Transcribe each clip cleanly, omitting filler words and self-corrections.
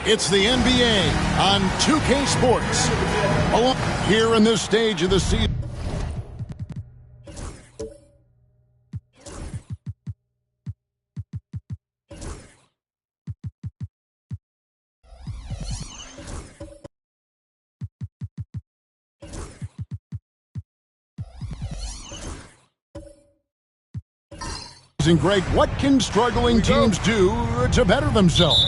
It's the NBA on 2K Sports. Here in this stage of the season. Greg, what can struggling teams do to better themselves?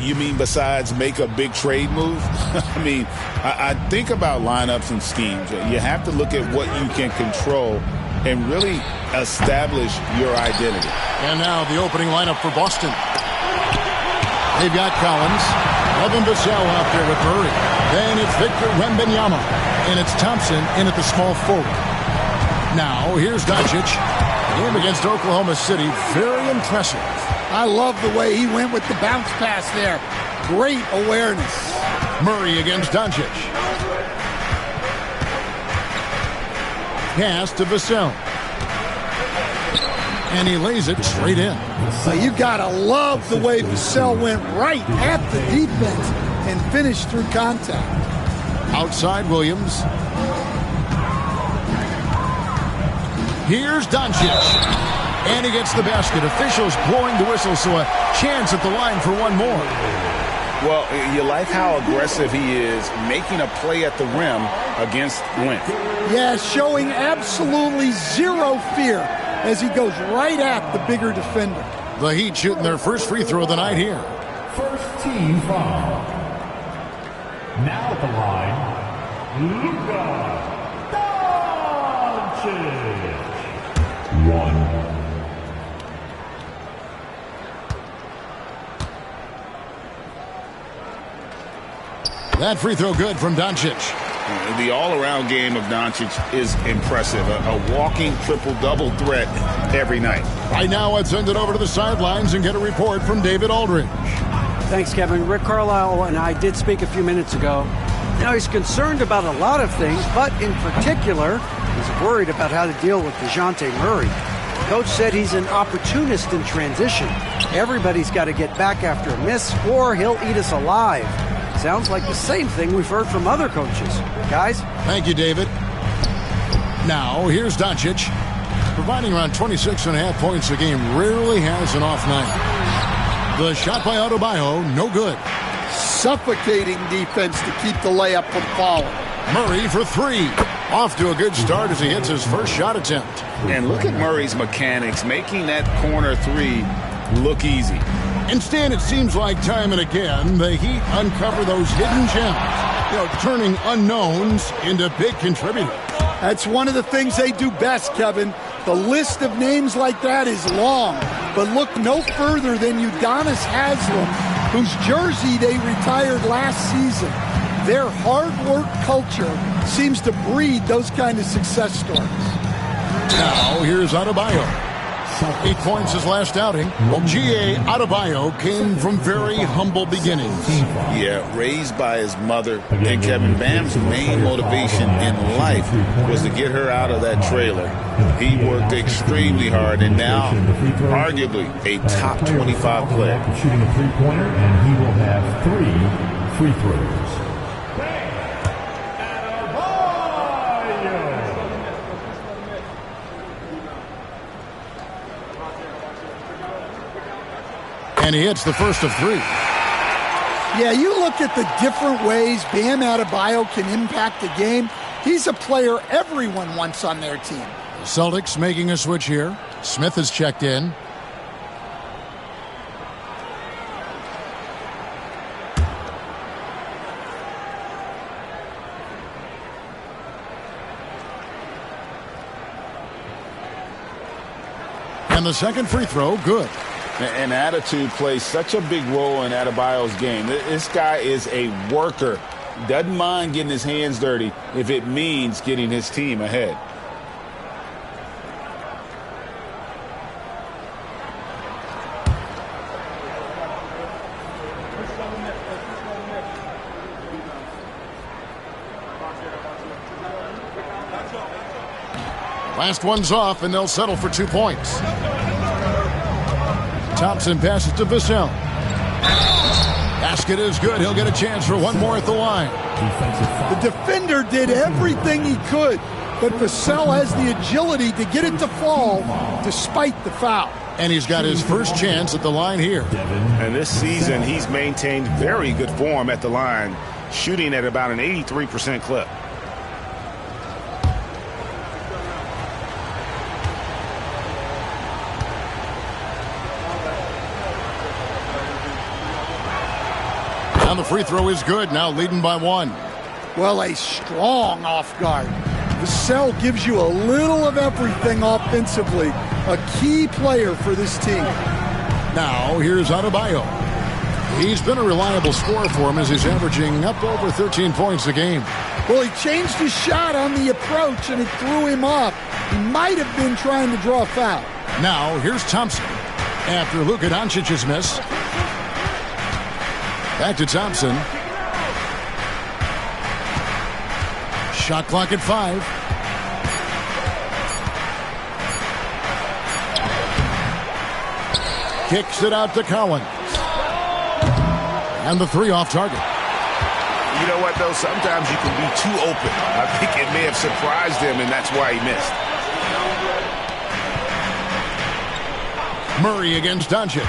You mean besides make a big trade move? I mean, I think about lineups and schemes. You have to look at what you can control and really establish your identity. And now the opening lineup for Boston. They've got Collins, Evan Vassell out there with Murray. Then it's Victor Wembanyama, and it's Thompson in at the small forward. Now here's Doncic. Game against Oklahoma City, very impressive. I love the way he went with the bounce pass there. Great awareness. Murray against Doncic. Pass to Vassell. And he lays it straight in. So you gotta love the way Vassell went right at the defense and finished through contact. Outside Williams. Here's Doncic. And he gets the basket. Officials blowing the whistle, so a chance at the line for one more. Well, you like how aggressive he is making a play at the rim against length. Yeah, showing absolutely zero fear as he goes right at the bigger defender. The Heat shooting their first free throw of the night here. First team foul. Now at the line, Luka Doncic. One. That free throw good from Doncic. The all-around game of Doncic is impressive. A walking triple-double threat every night. Right now, let's send it over to the sidelines and get a report from David Aldridge. Thanks, Kevin. Rick Carlisle and I did speak a few minutes ago. Now, he's concerned about a lot of things, but in particular, he's worried about how to deal with DeJounte Murray. Coach said he's an opportunist in transition. Everybody's got to get back after a miss, or he'll eat us alive. Sounds like the same thing we've heard from other coaches. Guys? Thank you, David. Now, here's Doncic. Providing around 26.5 points a game, rarely has an off night. The shot by Adebayo, no good. Suffocating defense to keep the layup from falling. Murray for three. Off to a good start as he hits his first shot attempt. And look at Murray's mechanics, making that corner three look easy. Instead, it seems like time and again, the Heat uncover those hidden gems, turning unknowns into big contributors. That's one of the things they do best, Kevin. The list of names like that is long, but look no further than Udonis Haslem, whose jersey they retired last season. Their hard work culture seems to breed those kind of success stories. Now, here's Adebayo. 8 points his last outing. Well, G.A. Adebayo came from very humble beginnings. Yeah, raised by his mother. And Kevin, Bam's main motivation in life was to get her out of that trailer. He worked extremely hard and now arguably a top 25 player. Shooting a three-pointer, and he will have 3 free throws. And he hits the first of 3. Yeah, you look at the different ways Bam Adebayo can impact the game. He's a player everyone wants on their team. The Celtics making a switch here. Smith has checked in. And the second free throw, good. And attitude plays such a big role in Adebayo's game. This guy is a worker. Doesn't mind getting his hands dirty if it means getting his team ahead. Last one's off, and they'll settle for 2 points. Thompson passes to Vassell. Basket is good. He'll get a chance for one more at the line. The defender did everything he could, but Vassell has the agility to get it to fall despite the foul. And he's got his first chance at the line here. And this season, he's maintained very good form at the line, shooting at about an 83% clip. And the free throw is good, now leading by one. Well, a strong off guard. Vassell gives you a little of everything offensively. A key player for this team. Now, here's Adebayo. He's been a reliable scorer for him as he's averaging up over 13 points a game. Well, he changed his shot on the approach, and it threw him off. He might have been trying to draw a foul. Now, here's Thompson. After Luka Doncic's miss. Back to Thompson. Shot clock at 5. Kicks it out to Collins. And the three off target. You know what, though? Sometimes you can be too open. I think it may have surprised him, and that's why he missed. Murray against Doncic.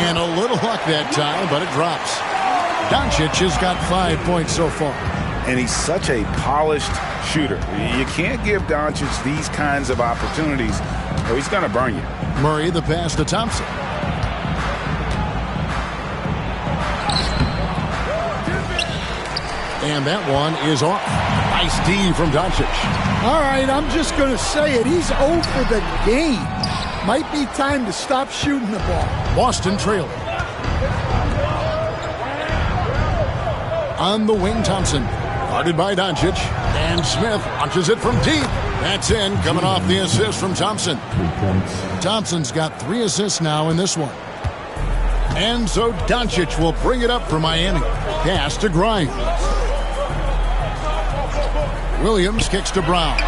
And a little luck that time, but it drops. Doncic has got 5 points so far. And he's such a polished shooter. You can't give Doncic these kinds of opportunities, or he's going to burn you. Murray, the pass to Thompson. And that one is off. Nice D from Doncic. All right, I'm just going to say it. He's 0 for the game. Might be time to stop shooting the ball. Boston trailing. On the wing, Thompson. Guarded by Doncic. And Smith launches it from deep. That's in, coming off the assist from Thompson. Thompson's got 3 assists now in this one. And so Doncic will bring it up for Miami. Pass to Grimes. Williams kicks to Brown.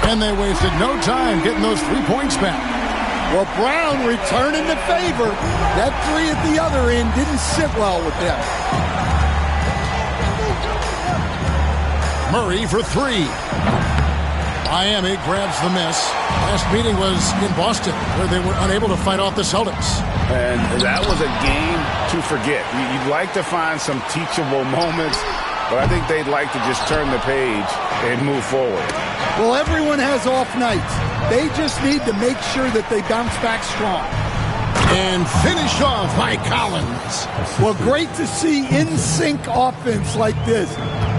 And they wasted no time getting those 3 points back. Well, Brown returning the favor. That three at the other end didn't sit well with them. Murray for 3. Miami grabs the miss. Last meeting was in Boston, where they were unable to fight off the Celtics. And that was a game to forget. You'd like to find some teachable moments, but I think they'd like to just turn the page and move forward. Well, everyone has off nights. They just need to make sure that they bounce back strong. And finished off by Collins. Well, great to see in-sync offense like this.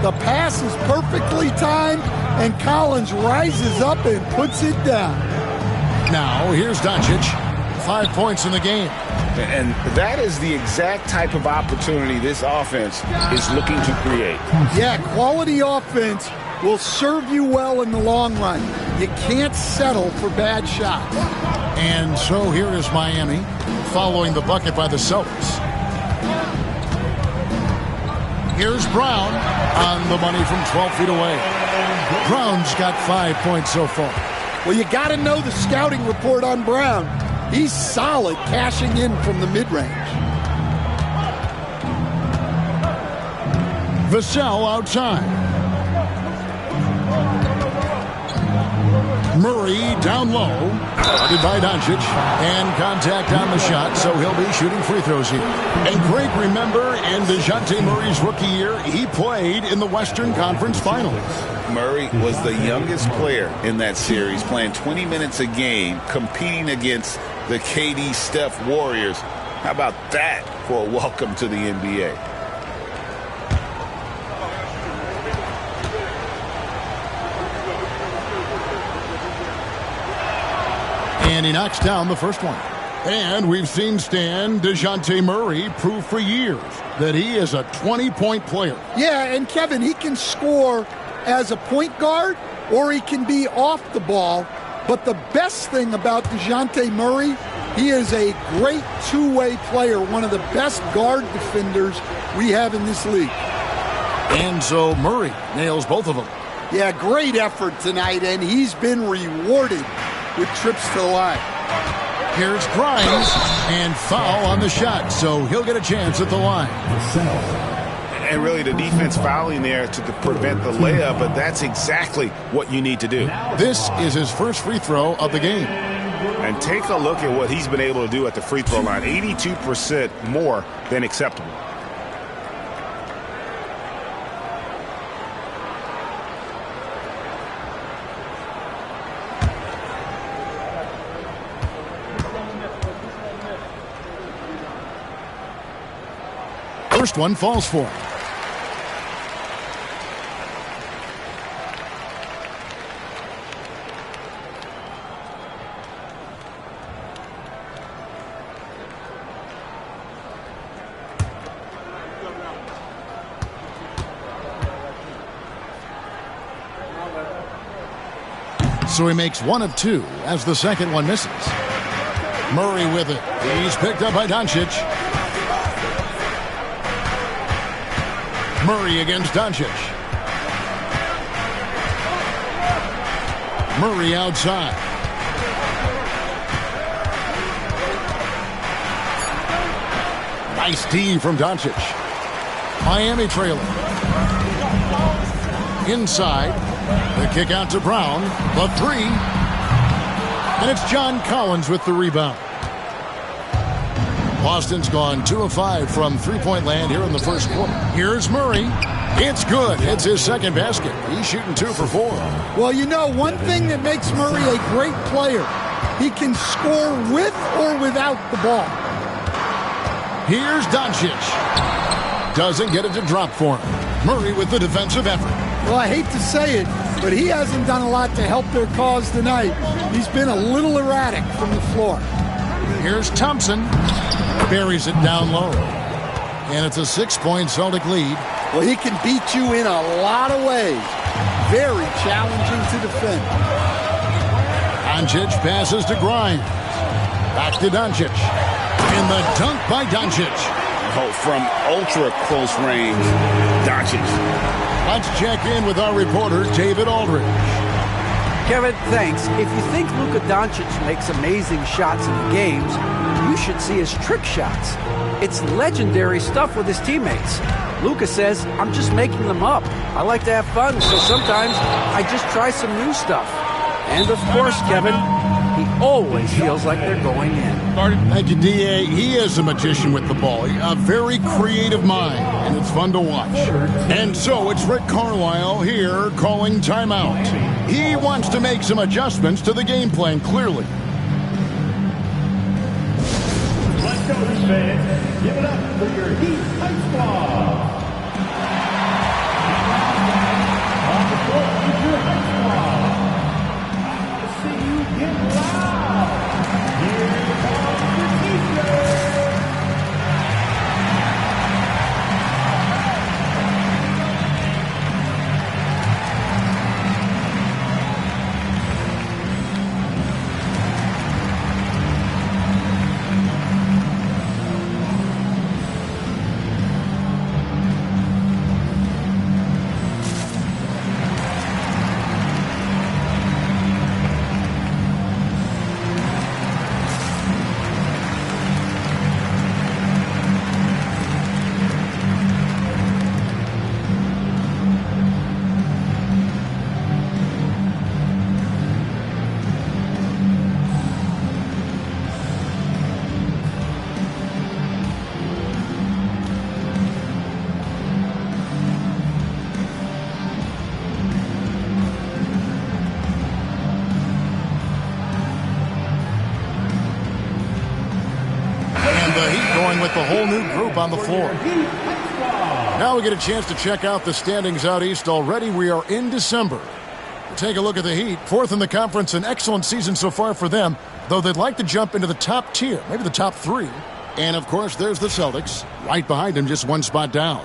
The pass is perfectly timed, and Collins rises up and puts it down. Now, here's Doncic. 5 points in the game. And that is the exact type of opportunity this offense is looking to create. Yeah, quality offense will serve you well in the long run. You can't settle for bad shots. And so here is Miami following the bucket by the Celtics. Here's Brown on the money from 12 feet away. Brown's got 5 points so far. Well, you got to know the scouting report on Brown. He's solid cashing in from the mid-range. Vassell outside. Murray down low. Guarded by Doncic. And contact on the shot, so he'll be shooting free throws here. And Greg, remember, in DeJounte Murray's rookie year, he played in the Western Conference Finals. Murray was the youngest player in that series, playing 20 minutes a game, competing against the KD Steph Warriors. How about that for a welcome to the NBA? And he knocks down the first one. And we've seen Stan DeJounte Murray prove for years that he is a 20-point player. Yeah, and Kevin, he can score as a point guard or he can be off the ball. But the best thing about DeJounte Murray, he is a great two-way player, one of the best guard defenders we have in this league. And so Murray nails both of them. Yeah, great effort tonight, and he's been rewarded with trips to the line. Here's Grimes, and foul on the shot, so he'll get a chance at the line. And really the defense fouling there to prevent the layup, but that's exactly what you need to do. This is his first free throw of the game. And take a look at what he's been able to do at the free throw line. 82% more than acceptable. First one falls for him. So he makes one of two as the second one misses. Murray with it. He's picked up by Doncic. Murray against Doncic. Murray outside. Nice D from Doncic. Miami trailing. Inside. The kick out to Brown. The three. And it's John Collins with the rebound. Boston's gone 2 of 5 from three-point land here in the first quarter. Here's Murray. It's good. It's his second basket. He's shooting 2 for 4. Well, you know, one thing that makes Murray a great player, he can score with or without the ball. Here's Doncic. Doesn't get it to drop for him. Murray with the defensive effort. Well, I hate to say it, but he hasn't done a lot to help their cause tonight. He's been a little erratic from the floor. Here's Thompson. Buries it down low. And it's a 6-point Celtic lead. Well, he can beat you in a lot of ways. Very challenging to defend. Doncic passes to Grimes. Back to Doncic. And the dunk by Doncic. Oh, from ultra close range, Doncic. Let's check in with our reporter, David Aldridge. Kevin, thanks. If you think Luka Doncic makes amazing shots in the games, you should see his trick shots. It's legendary stuff with his teammates. Luka says, I'm just making them up. I like to have fun, so sometimes I just try some new stuff. And of course, Kevin, he always feels like they're going in. Thank you, D.A. He is a magician with the ball. A very creative mind, and it's fun to watch. And so it's Rick Carlisle here calling timeout. He wants to make some adjustments to the game plan, clearly. Let's go, fans. Give it up for your Heat High Squad. On the court is your High Squad. I want to see you get loud. Here comes the teacher. With the whole new group on the floor. Now we get a chance to check out the standings out east. Already we are in December. We'll take a look at the Heat. 4th in the conference, an excellent season so far for them, though they'd like to jump into the top tier, maybe the top 3. And of course there's the Celtics, right behind them, just 1 spot down.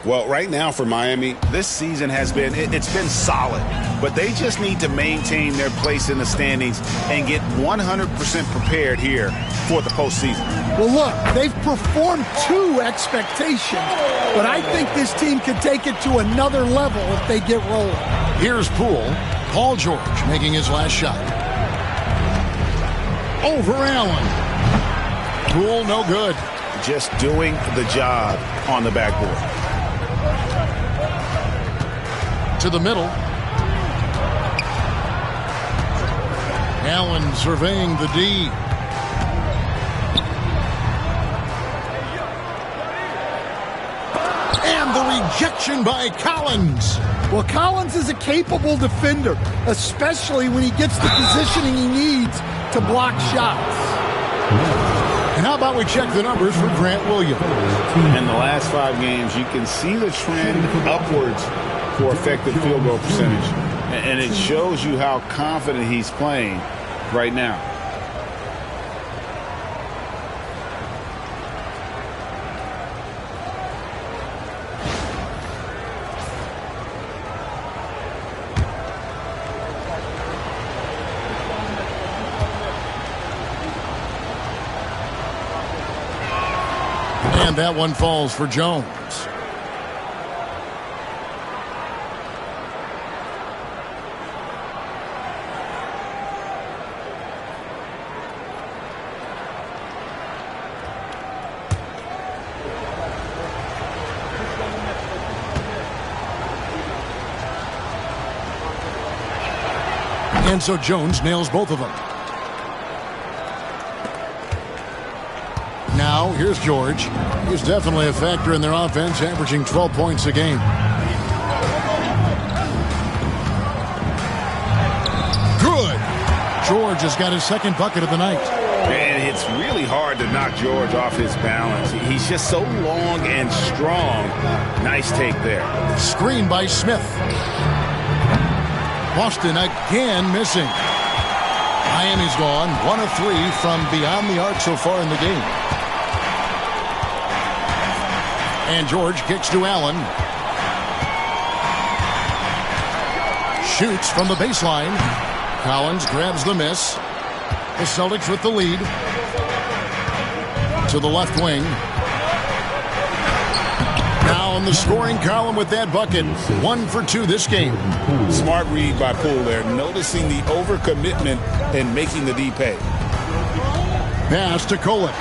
Well, right now for Miami, this season has been, it's been solid, but they just need to maintain their place in the standings and get 100% prepared here for the postseason. Well, look, they've performed to expectation, but I think this team could take it to another level if they get rolling. Here's Poole. Paul George making his last shot. Over Allen. Poole, no good. Just doing the job on the backboard. To the middle. Allen surveying the D. And the rejection by Collins. Well, Collins is a capable defender, especially when he gets the positioning he needs to block shots. And how about we check the numbers for Grant Williams? In the last 5 games, you can see the trend upwards for effective field goal percentage. And it shows you how confident he's playing right now. And that one falls for Jones. And so Jones nails both of them. Now, here's George. He's definitely a factor in their offense, averaging 12 points a game. Good. George has got his second bucket of the night. And it's really hard to knock George off his balance. He's just so long and strong. Nice take there. Screen by Smith. Boston again missing. Miami's gone 1 of 3 from beyond the arc so far in the game. And George kicks to Allen. Shoots from the baseline. Collins grabs the miss. The Celtics with the lead. To the left wing. Now in the scoring column with that bucket. 1 for 2 this game. Smart read by Poole there, noticing the overcommitment and making the D pay. Pass to Kolek.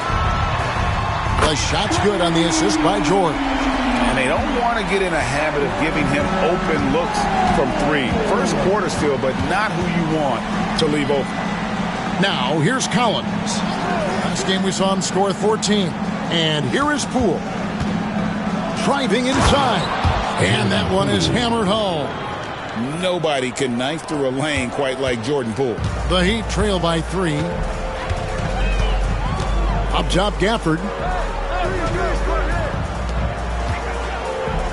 The shot's good on the assist by George. And they don't want to get in a habit of giving him open looks from 3. First quarter's feel, but not who you want to leave open. Now here's Collins. Last game we saw him score 14. And here is Poole. Driving inside. And that one is hammered home. Nobody can knife through a lane quite like Jordan Poole. The Heat trail by 3. Up top, Gafford.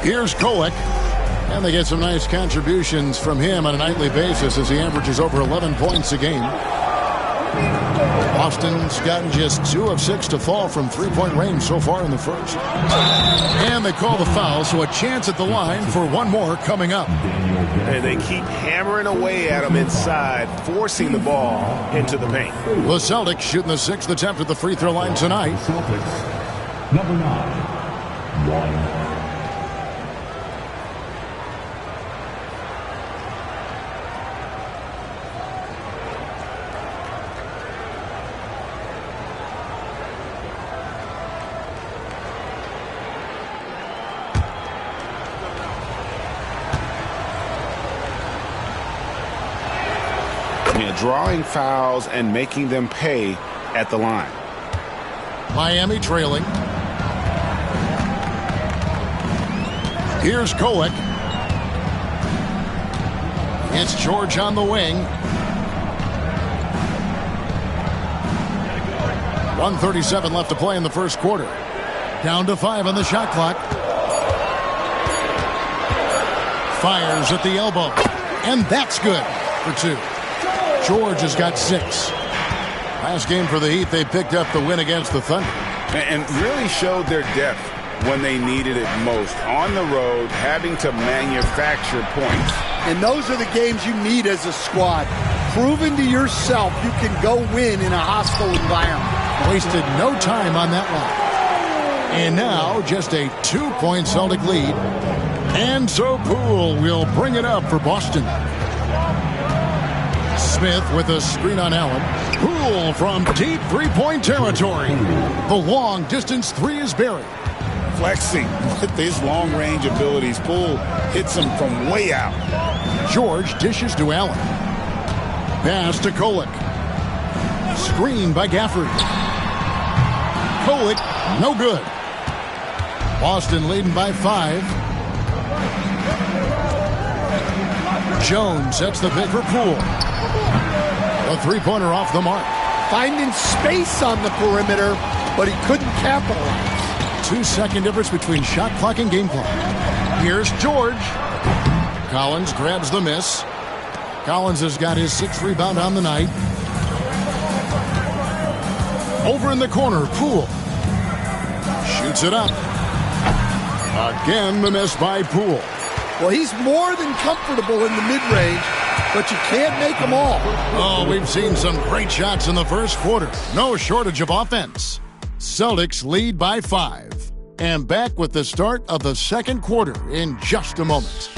Here's Kolek. And they get some nice contributions from him on a nightly basis as he averages over 11 points a game. Boston's gotten just 2 of 6 to fall from three-point range so far in the first. And they call the foul, so a chance at the line for one more coming up. And they keep hammering away at him inside, forcing the ball into the paint. The Celtics shooting the 6th attempt at the free throw line tonight. Celtics, number 9, 1. Drawing fouls and making them pay at the line. Miami trailing. Here's Kolek. It's George on the wing. 1:37 left to play in the first quarter. Down to 5 on the shot clock. Fires at the elbow. And that's good for 2. George has got 6. Last game for the Heat, they picked up the win against the Thunder. And really showed their depth when they needed it most. On the road, having to manufacture points. And those are the games you need as a squad. Proving to yourself you can go win in a hostile environment. Wasted no time on that one. And now just a 2-point Celtic lead. And so Poole will bring it up for Boston. Smith with a screen on Allen. Poole from deep three-point territory. The long-distance three is buried. Flexing with his long-range abilities. Poole hits him from way out. George dishes to Allen. Pass to Kolek. Screen by Gafford. Kolek, no good. Boston leading by 5. Jones sets the pick for Poole. A three-pointer off the mark. Finding space on the perimeter, but he couldn't capitalize. 2-second difference between shot clock and game clock. Here's George. Collins grabs the miss. Collins has got his 6th rebound on the night. Over in the corner, Poole. Shoots it up. Again, the miss by Poole. Well, he's more than comfortable in the mid-range, but you can't make them all. Oh, we've seen some great shots in the first quarter. No shortage of offense. Celtics lead by 5. And back with the start of the second quarter in just a moment.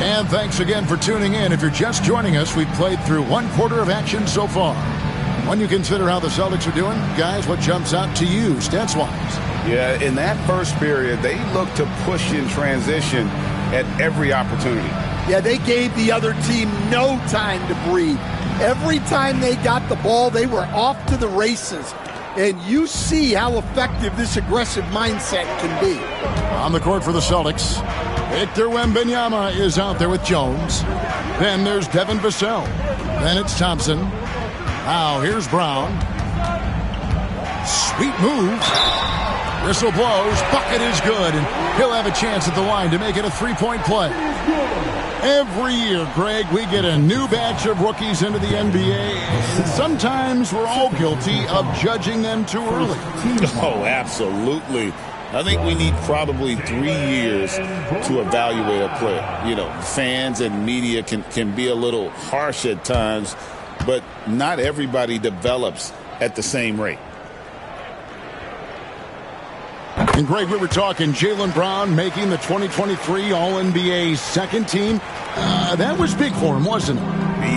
And thanks again for tuning in. If you're just joining us, we've played through one quarter of action so far. When you consider how the Celtics are doing, guys, what jumps out to you stats-wise? Yeah, in that first period, they looked to push in transition at every opportunity. Yeah, they gave the other team no time to breathe. Every time they got the ball, they were off to the races. And you see how effective this aggressive mindset can be. On the court for the Celtics, Victor Wembanyama is out there with Jones. Then there's Devin Vassell. Then it's Thompson. Now here's Brown. Sweet move. Whistle blows. Bucket is good. And he'll have a chance at the line to make it a three-point play. Every year, Greg, we get a new batch of rookies into the NBA. Sometimes we're all guilty of judging them too early. Oh, absolutely. I think we need probably 3 years to evaluate a player. You know, fans and media can be a little harsh at times, but not everybody develops at the same rate. And Greg, we were talking Jaylen Brown making the 2023 All-NBA second team. That was big for him, wasn't it?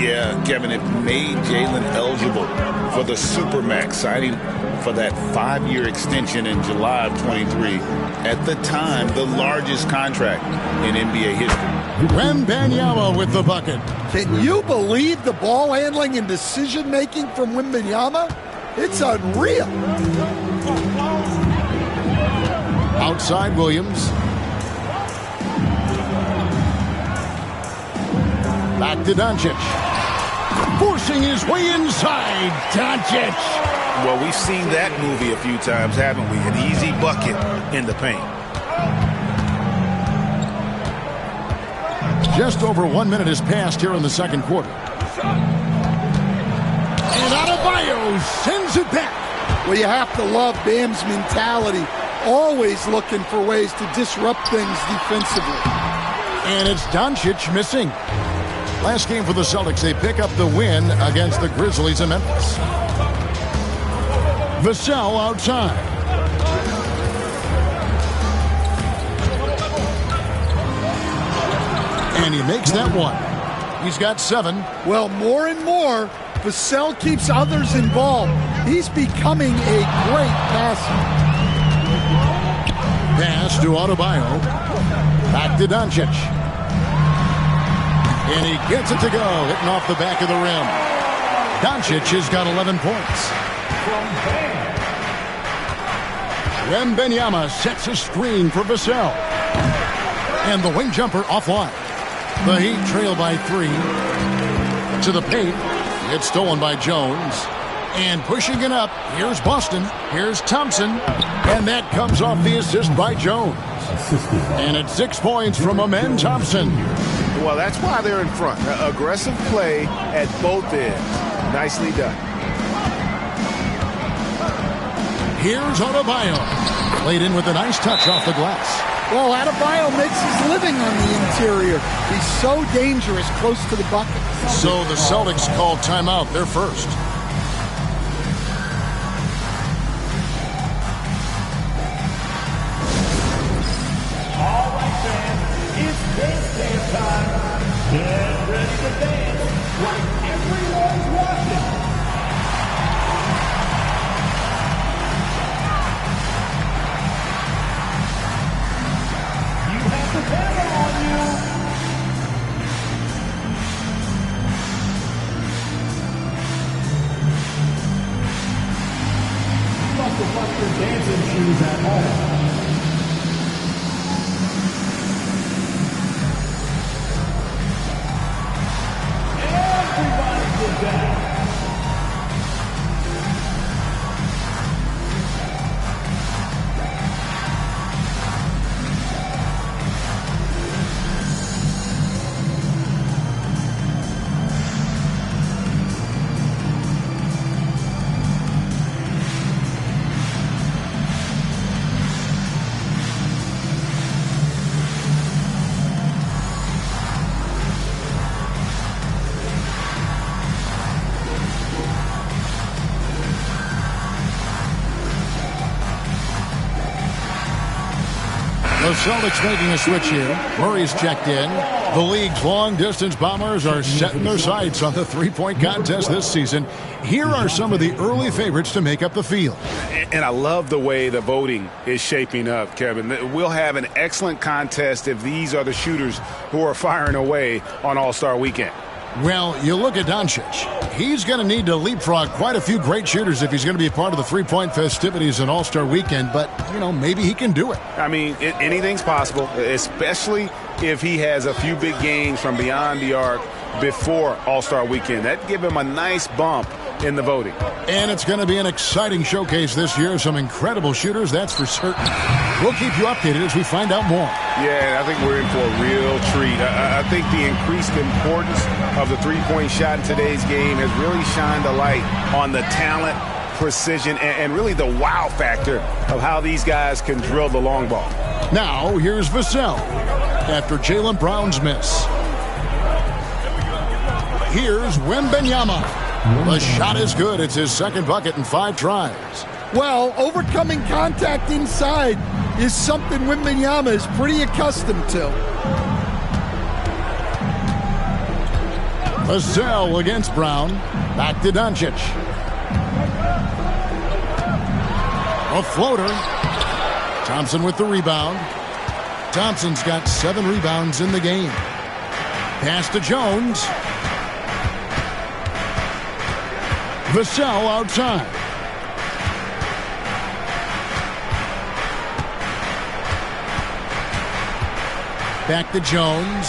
Yeah, Kevin, it made Jaylen eligible for the Supermax, signing for that 5-year extension in July of 23. At the time, the largest contract in NBA history. Wembanyama with the bucket. Can you believe the ball handling and decision-making from Wembanyama? It's unreal. Outside Williams. Back to Doncic. Forcing his way inside. Doncic. Well, we've seen that movie a few times, haven't we? An easy bucket in the paint. Just over 1 minute has passed here in the second quarter. And Adebayo sends it back. Well, you have to love Bam's mentality. Always looking for ways to disrupt things defensively. And it's Doncic missing. Last game for the Celtics, they pick up the win against the Grizzlies in Memphis. Vassell outside. And he makes that one. He's got 7. Well, more and more, Vassell keeps others involved. He's becoming a great passer. Pass to Adebayo. Back to Doncic. And he gets it to go, hitting off the back of the rim. Doncic has got 11 points. Wembanyama sets a screen for Vassell. And the wing jumper offline. The Heat trail by 3. To the paint. It's stolen by Jones. And pushing it up, here's Boston. Here's Thompson. And that comes off the assist by Jones. And it's 6 points from Amen Thompson. Well, that's why they're in front. Aggressive play at both ends. Nicely done. Here's Adebayo. Played in with a nice touch off the glass. Well, Adebayo makes his living on the interior. He's so dangerous close to the bucket. So the Celtics called timeout. They're first. All right, fans, it's dance time. Get ready to dance like everyone's watching. You have the camera on you. You must have left your dancing shoes at home. Everybody get down. The Celtics making a switch here. Murray's checked in. The league's long-distance bombers are setting their sights on the three-point contest this season. Here are some of the early favorites to make up the field. And I love the way the voting is shaping up, Kevin. We'll have an excellent contest if these are the shooters who are firing away on All-Star Weekend. Well, you look at Doncic. He's going to need to leapfrog quite a few great shooters if he's going to be a part of the three-point festivities in All-Star Weekend. But, you know, maybe he can do it. I mean, anything's possible, especially if he has a few big games from beyond the arc before All-Star Weekend. That'd give him a nice bump in the voting. And it's going to be an exciting showcase this year. Some incredible shooters, that's for certain. We'll keep you updated as we find out more. Yeah, I think we're in for a real treat. I think the increased importance of the three-point shot in today's game has really shined a light on the talent, precision, and really the wow factor of how these guys can drill the long ball. Now, here's Vassell after Jaylen Brown's miss. Here's Wembanyama. The shot is good. It's his second bucket in 5 tries. Well, overcoming contact inside is something Wembanyama is pretty accustomed to. Vassell against Brown. Back to Doncic. A floater. Thompson with the rebound. Thompson's got 7 rebounds in the game. Pass to Jones. Vassell outside. Back to Jones.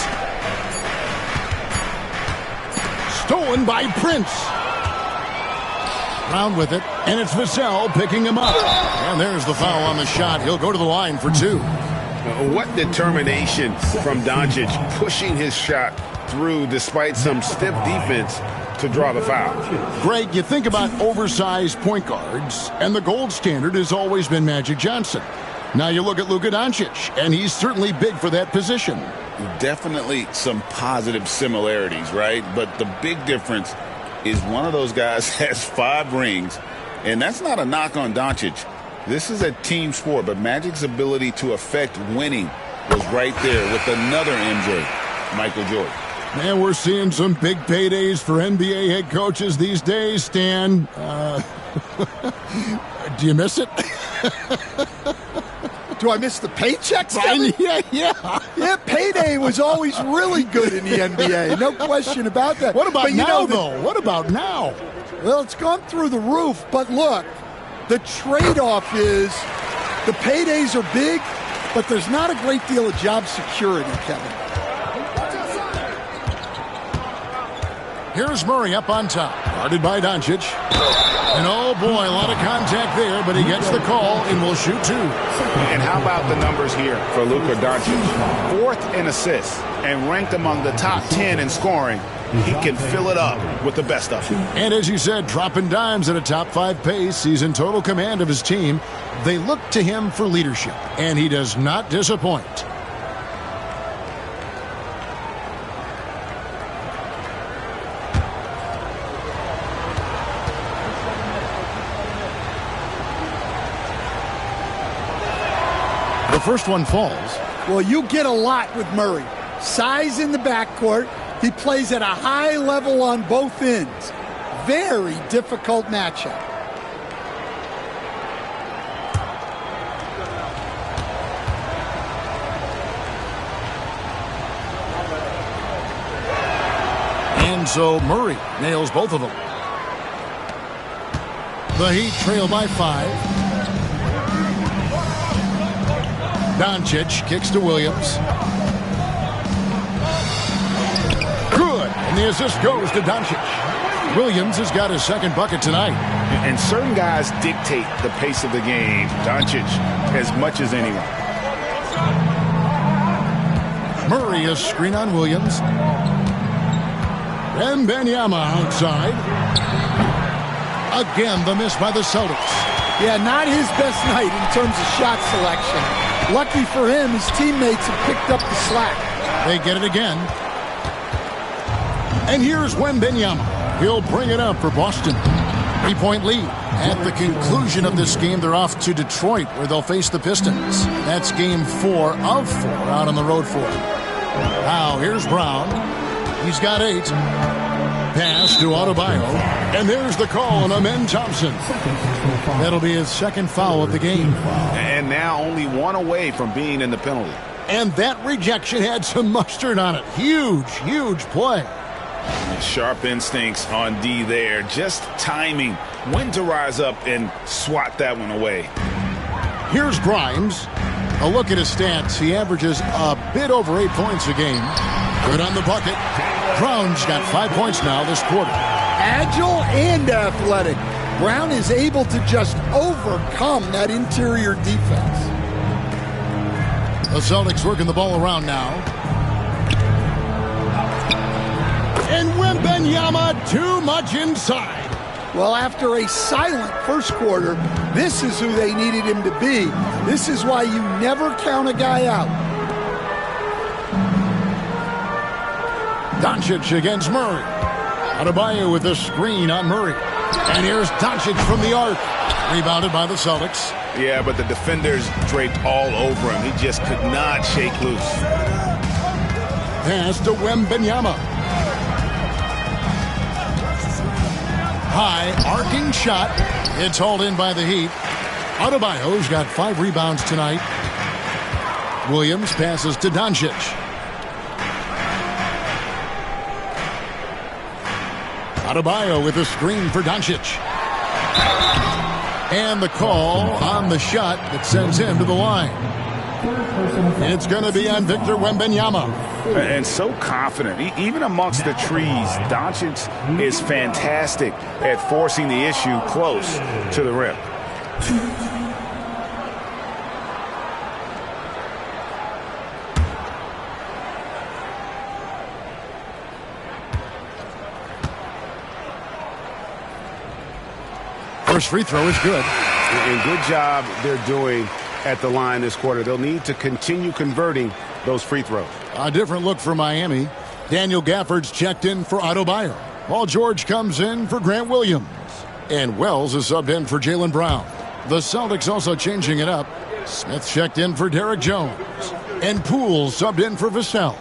Stolen by Prince. Brown with it, and it's Vassell picking him up. And there's the foul on the shot. He'll go to the line for 2. What determination from Doncic, pushing his shot through despite some stiff defense to draw the foul. Greg, you think about oversized point guards, and the gold standard has always been Magic Johnson. Now you look at Luka Doncic, and he's certainly big for that position. Definitely some positive similarities, right? But the big difference is one of those guys has 5 rings, and that's not a knock on Doncic. This is a team sport, but Magic's ability to affect winning was right there with another MJ, Michael Jordan. Man, we're seeing some big paydays for NBA head coaches these days, Stan. Do you miss it? Do I miss the paychecks? Yeah. Payday was always really good in the NBA. No question about that. What about now, though? What about now? Well, it's gone through the roof. But look, the trade-off is the paydays are big, but there's not a great deal of job security, Kevin. Here's Murray up on top, guarded by Doncic. And oh boy, a lot of contact there, but he gets the call and will shoot 2. And how about the numbers here for Luka Doncic? 4th in assists and ranked among the top 10 in scoring. He can fill it up with the best of them. And as you said, dropping dimes at a top 5 pace. He's in total command of his team. They look to him for leadership, and he does not disappoint. first one falls. Well, you get a lot with Murray. Size in the backcourt. He plays at a high level on both ends. Very difficult matchup. And so Murray nails both of them. The Heat trail by 5. Doncic kicks to Williams. Good. And the assist goes to Doncic. Williams has got his second bucket tonight. And certain guys dictate the pace of the game. Doncic as much as anyone. Murray a screen on Williams. Wembanyama outside. Again, the miss by the Celtics. Yeah, not his best night in terms of shot selection. Lucky for him, his teammates have picked up the slack. They get it again. And here's Wembanyama. He'll bring it up for Boston. 3-point lead. At the conclusion of this game, they're off to Detroit, where they'll face the Pistons. That's game 4 of 4 out on the road for them. Now, here's Brown. He's got 8. Pass to Adebayo. And there's the call on Amen Thompson. That'll be his second foul of the game. And now only one away from being in the penalty. And that rejection had some mustard on it. Huge, huge play. Sharp instincts on D there. Just timing when to rise up and swat that one away. Here's Grimes. A look at his stats. He averages a bit over 8 points a game. Good on the bucket. Brown's got 5 points now this quarter. Agile and athletic. Brown is able to just overcome that interior defense. The Celtics working the ball around now. And Wembanyama too much inside. Well, after a silent first quarter, this is who they needed him to be. This is why you never count a guy out. Doncic against Murray. Adebayo with a screen on Murray. And here's Doncic from the arc. Rebounded by the Celtics. Yeah, but the defenders draped all over him. He just could not shake loose. Pass to Wembanyama. High arcing shot. It's hauled in by the Heat. Adebayo's got 5 rebounds tonight. Williams passes to Doncic. Adebayo with a screen for Doncic. And the call on the shot that sends him to the line. It's going to be on Victor Wembanyama. And so confident. Even amongst the trees, Doncic is fantastic at forcing the issue close to the rim. First free throw is good. And good job they're doing at the line this quarter. They'll need to continue converting those free throws. A different look for Miami. Daniel Gafford's checked in for Adebayo. Paul George comes in for Grant Williams. And Wells is subbed in for Jaylen Brown. The Celtics also changing it up. Smith checked in for Derek Jones. And Poole subbed in for Vassell.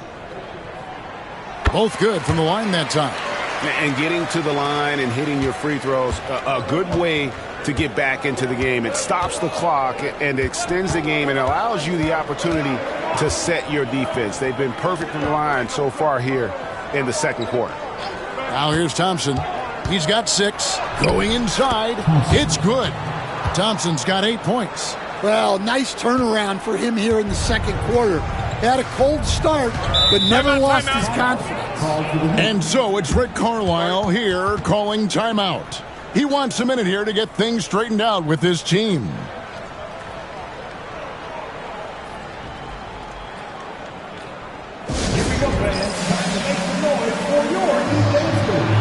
Both good from the line that time. And getting to the line and hitting your free throws, a good way to get back into the game. It stops the clock and extends the game and allows you the opportunity to set your defense. They've been perfect from the line so far here in the second quarter. Now here's Thompson. He's got 6. Going inside. It's good. Thompson's got 8 points. Well, nice turnaround for him here in the second quarter. Had a cold start, but never lost his confidence. And so it's Rick Carlisle here calling timeout. He wants a minute here to get things straightened out with his team. Here we go, fans. Time to make some noise for your DJ story.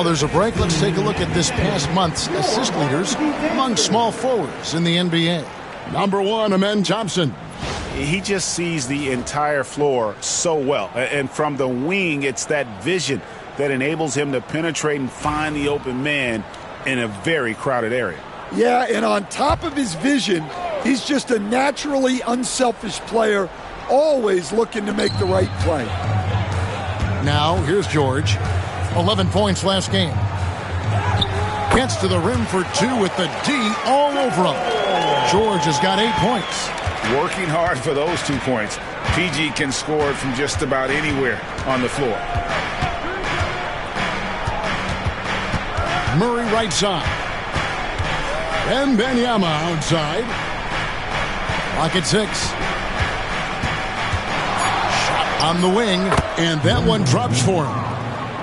While there's a break, let's take a look at this past month's assist leaders among small forwards in the NBA. Number 1, Amen Thompson. He just sees the entire floor so well. And from the wing, it's that vision that enables him to penetrate and find the open man in a very crowded area. Yeah, and on top of his vision, he's just a naturally unselfish player, always looking to make the right play. Now, here's George. 11 points last game. Gets to the rim for 2 with the D all over him. George has got 8 points. Working hard for those 2 points. PG can score it from just about anywhere on the floor. Murray right side. Wembanyama outside. Lock at 6. Shot on the wing, and that one drops for him.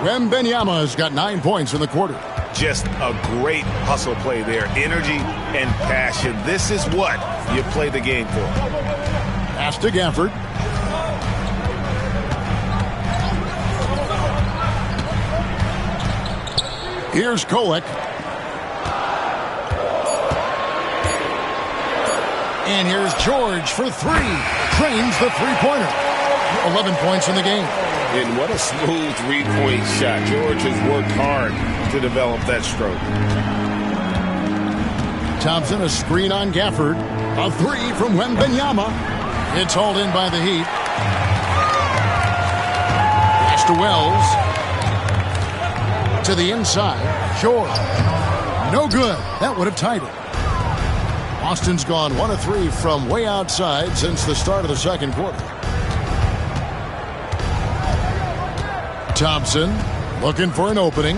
Wembanyama has got 9 points in the quarter. Just a great hustle play there. Energy and passion. This is what you play the game for. Pass to Gafford. Here's Kolek. And here's George for 3. Trains the three-pointer. 11 points in the game. And what a smooth three-point shot. George has worked hard to develop that stroke. Thompson, a screen on Gafford. A 3 from Wembanyama. It's hauled in by the Heat. Pass to Wells. To the inside. George. No good. That would have tied it. Boston's gone 1 of 3 from way outside since the start of the second quarter. Thompson looking for an opening.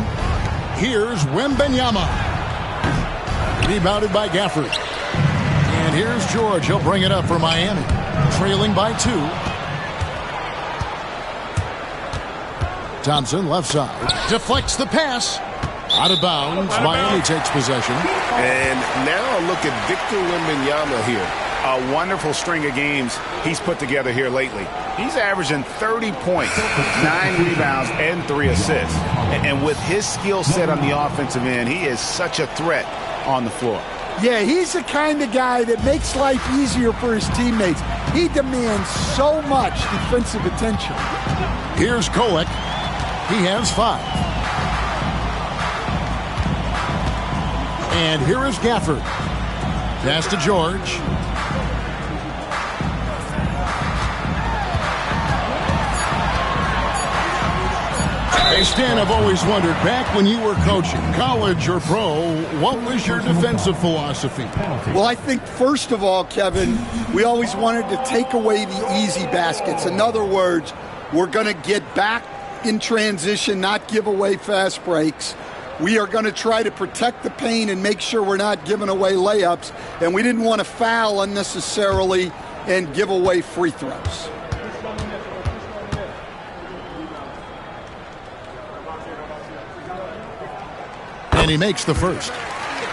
Here's Wembanyama. Rebounded by Gafford. And here's George. He'll bring it up for Miami. Trailing by 2. Thompson left side. Deflects the pass. Out of bounds. Miami takes possession. And now look at Victor Wembanyama here. A wonderful string of games he's put together here lately. He's averaging 30 points, 9 rebounds, and 3 assists. And with his skill set on the offensive end, he is such a threat on the floor. Yeah, he's the kind of guy that makes life easier for his teammates. He demands so much defensive attention. Here's Kolek. He has 5. And here is Gafford. Pass to George. Hey, Stan, I've always wondered, back when you were coaching, college or pro, what was your defensive philosophy? Well, I think, first of all, Kevin, we always wanted to take away the easy baskets. In other words, we're going to get back in transition, not give away fast breaks. We are going to try to protect the paint and make sure we're not giving away layups. And we didn't want to foul unnecessarily and give away free throws. And he makes the first.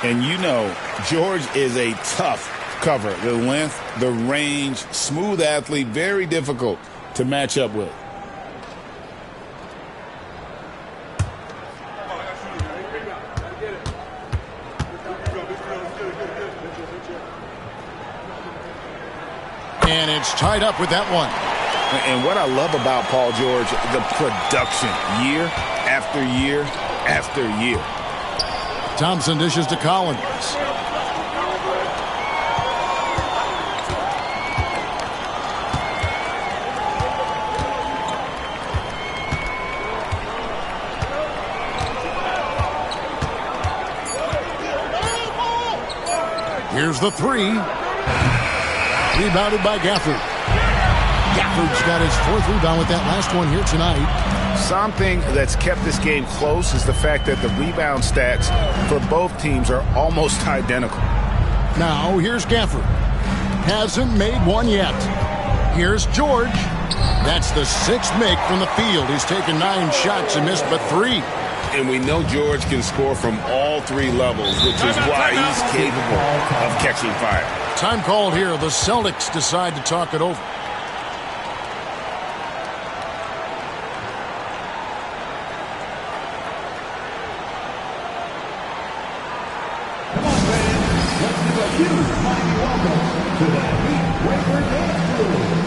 And you know, George is a tough cover. The length, the range, smooth athlete, very difficult to match up with. And it's tied up with that one. And what I love about Paul George, the production, year after year after year. Thompson dishes to Collins. Here's the 3. Rebounded by Gafford. Gafford's got his 4th rebound with that last one here tonight. Something that's kept this game close is the fact that the rebound stats for both teams are almost identical. Now, here's Gafford. Hasn't made one yet. Here's George. That's the 6th make from the field. He's taken 9 shots and missed but 3. And we know George can score from all 3 levels, which is why he's capable of catching fire. Time called here. The Celtics decide to talk it over. a huge mighty welcome to the Heat Breaker Dance Crew.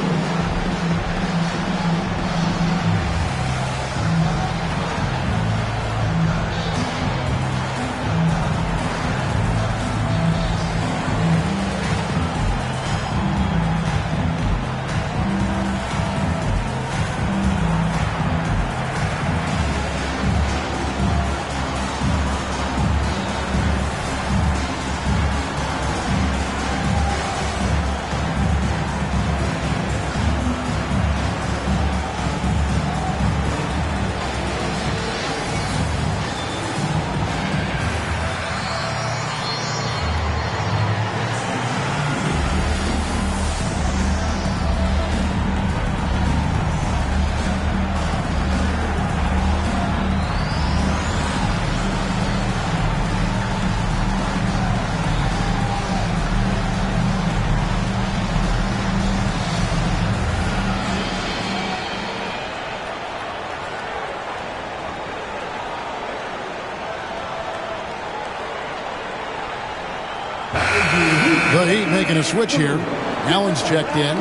The Heat making a switch here. Allen's checked in.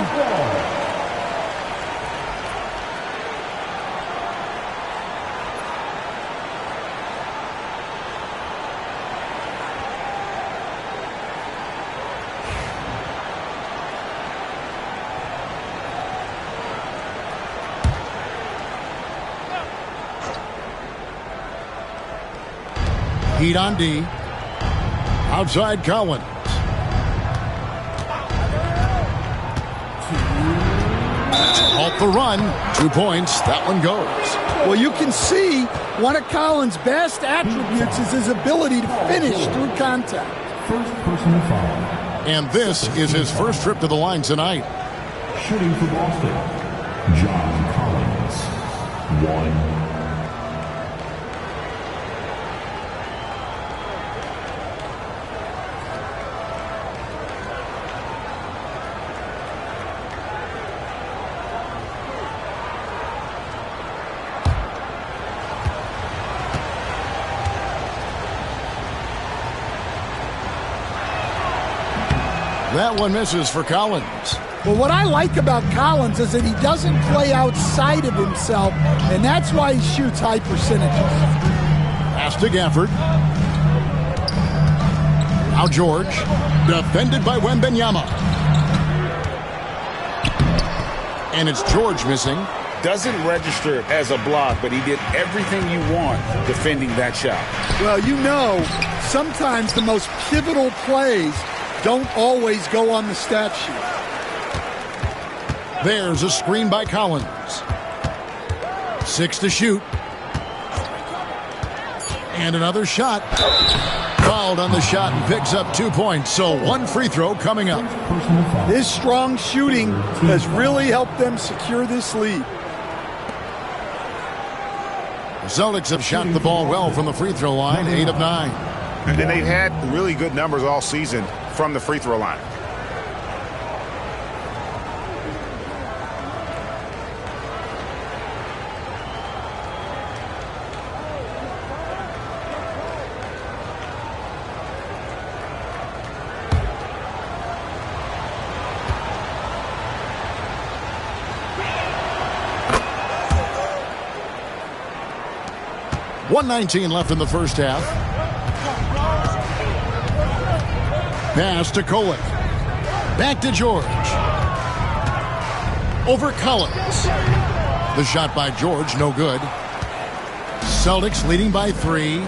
Heat on D. Outside Collins. Off the run. 2 points. That one goes. Well, you can see one of Collins' best attributes is his ability to finish through contact. First personal foul. And this is his first trip to the line tonight. Shooting for Boston, John Collins. 1. That one misses for Collins. Well, what I like about Collins is that he doesn't play outside of himself, and that's why he shoots high percentages. Pass to Gafford. Now George. Defended by Wembanyama. And it's George missing. Doesn't register as a block, but he did everything you want defending that shot. Well, you know, sometimes the most pivotal plays don't always go on the stat sheet. There's a screen by Collins. 6 to shoot. And another shot. Fouled on the shot and picks up 2 points. So one free throw coming up. His strong shooting has really helped them secure this lead. The Celtics have shot the ball well from the free throw line, 8 of 9. And they've had really good numbers all season from the free throw line. .119 left in the first half. Pass to Kolek. Back to George. Over Collins. The shot by George, no good. Celtics leading by 3.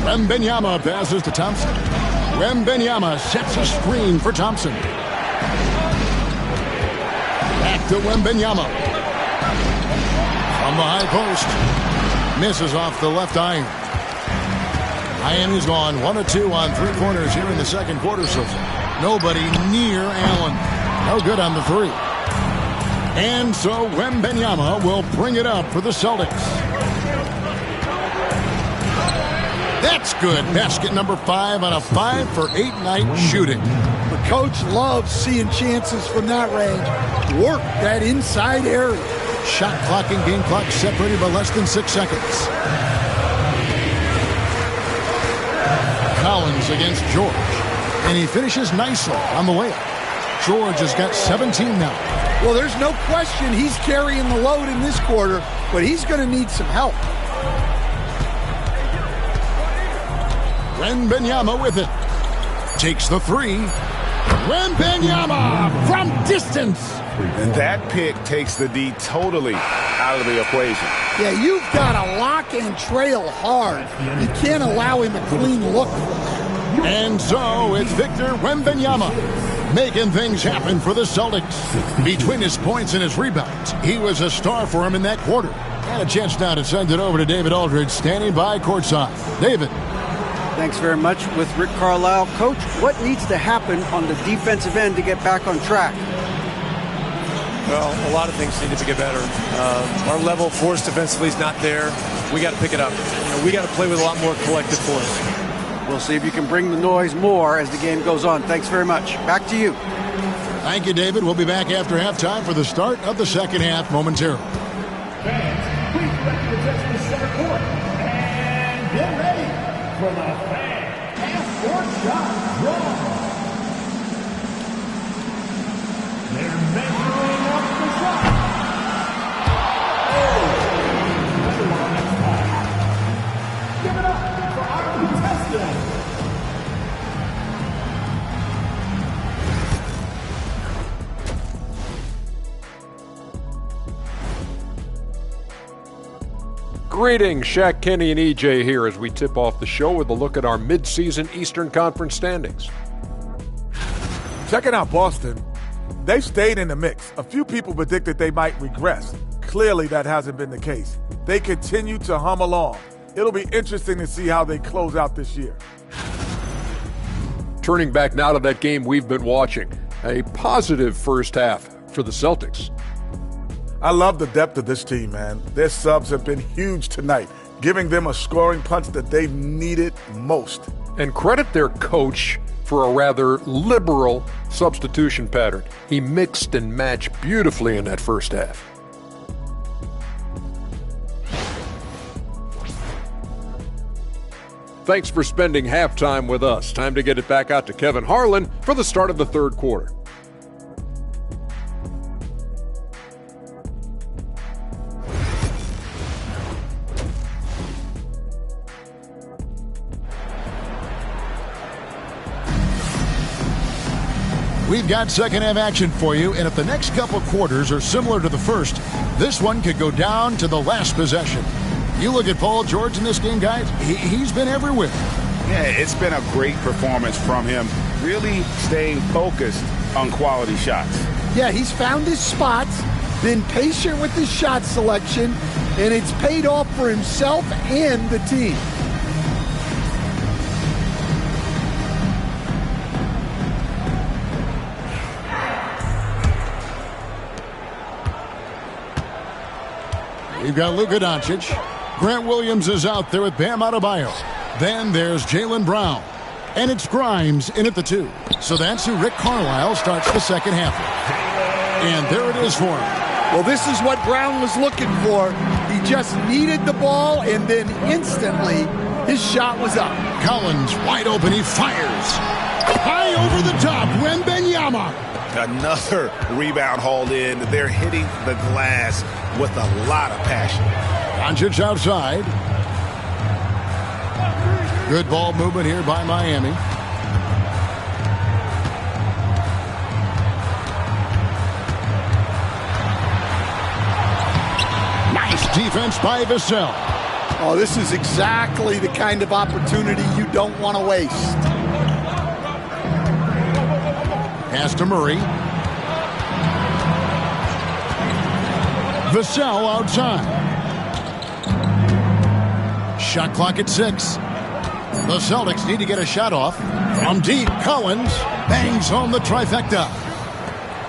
Wembanyama passes to Thompson. Wembanyama sets a screen for Thompson. Back to Wembanyama. From the high post. Misses off the left iron. Miami's gone 1 of 2 on 3 pointers here in the second quarter so far. Nobody near Allen. No good on the 3. And so Wembanyama will bring it up for the Celtics. That's good. Basket number 5 on a 5 for 8 night shooting. The coach loves seeing chances from that range. Work that inside area. Shot clock and game clock separated by less than 6 seconds. Collins against George. And he finishes nicely on the layup. George has got 17 now. Well, there's no question he's carrying the load in this quarter, but he's going to need some help. Wembanyama with it. Takes the three. Wembanyama from distance. And that pick takes the D totally out of the equation. Yeah, you've got to lock and trail hard. You can't allow him a clean look. And so it's Victor Wembanyama making things happen for the Celtics. Between his points and his rebounds, he was a star for him in that quarter. And a chance now to send it over to David Aldridge, standing by courtside. David. Thanks very much. With Rick Carlisle. Coach, what needs to happen on the defensive end to get back on track? Well, a lot of things need to get better. Our level of force defensively is not there. We got to pick it up. We got to play with a lot more collective force. We'll see if you can bring the noise more as the game goes on. Thanks very much. Back to you. Thank you, David. We'll be back after halftime for the start of the second half momentarily. Fans, please direct your attention to center court. And get ready for the fan half-court shot draw. They're measuring up the shot. Another one next time. Give it up for our contestant. Greetings, Shaq, Kenny, and EJ here as we tip off the show with a look at our mid-season Eastern Conference standings. Checking out Boston, they've stayed in the mix. A few people predicted they might regress. Clearly, that hasn't been the case. They continue to hum along. It'll be interesting to see how they close out this year. Turning back now to that game we've been watching, a positive first half for the Celtics. I love the depth of this team, man. Their subs have been huge tonight, giving them a scoring punch that they needed most. And credit their coach for a rather liberal substitution pattern. He mixed and matched beautifully in that first half. Thanks for spending halftime with us. Time to get it back out to Kevin Harlan for the start of the third quarter. We've got second half action for you, and if the next couple quarters are similar to the first, this one could go down to the last possession. You look at Paul George in this game, guys, he's been everywhere. Yeah, it's been a great performance from him, really staying focused on quality shots. Yeah, he's found his spots, been patient with his shot selection, and it's paid off for himself and the team. You've got Luka Doncic. Grant Williams is out there with Bam Adebayo. Then there's Jaylen Brown. And it's Grimes in at the 2. So that's who Rick Carlisle starts the second half with. And there it is for him. Well, this is what Brown was looking for. He just needed the ball, and then instantly his shot was up. Collins wide open. He fires. High over the top. Wembanyama. Another rebound hauled in. They're hitting the glass with a lot of passion. Doncic outside. Good ball movement here by Miami. Nice defense by Vassell. Oh, this is exactly the kind of opportunity you don't want to waste. Pass to Murray. Vassell outside. Shot clock at 6. The Celtics need to get a shot off. From deep, Collins bangs home the trifecta.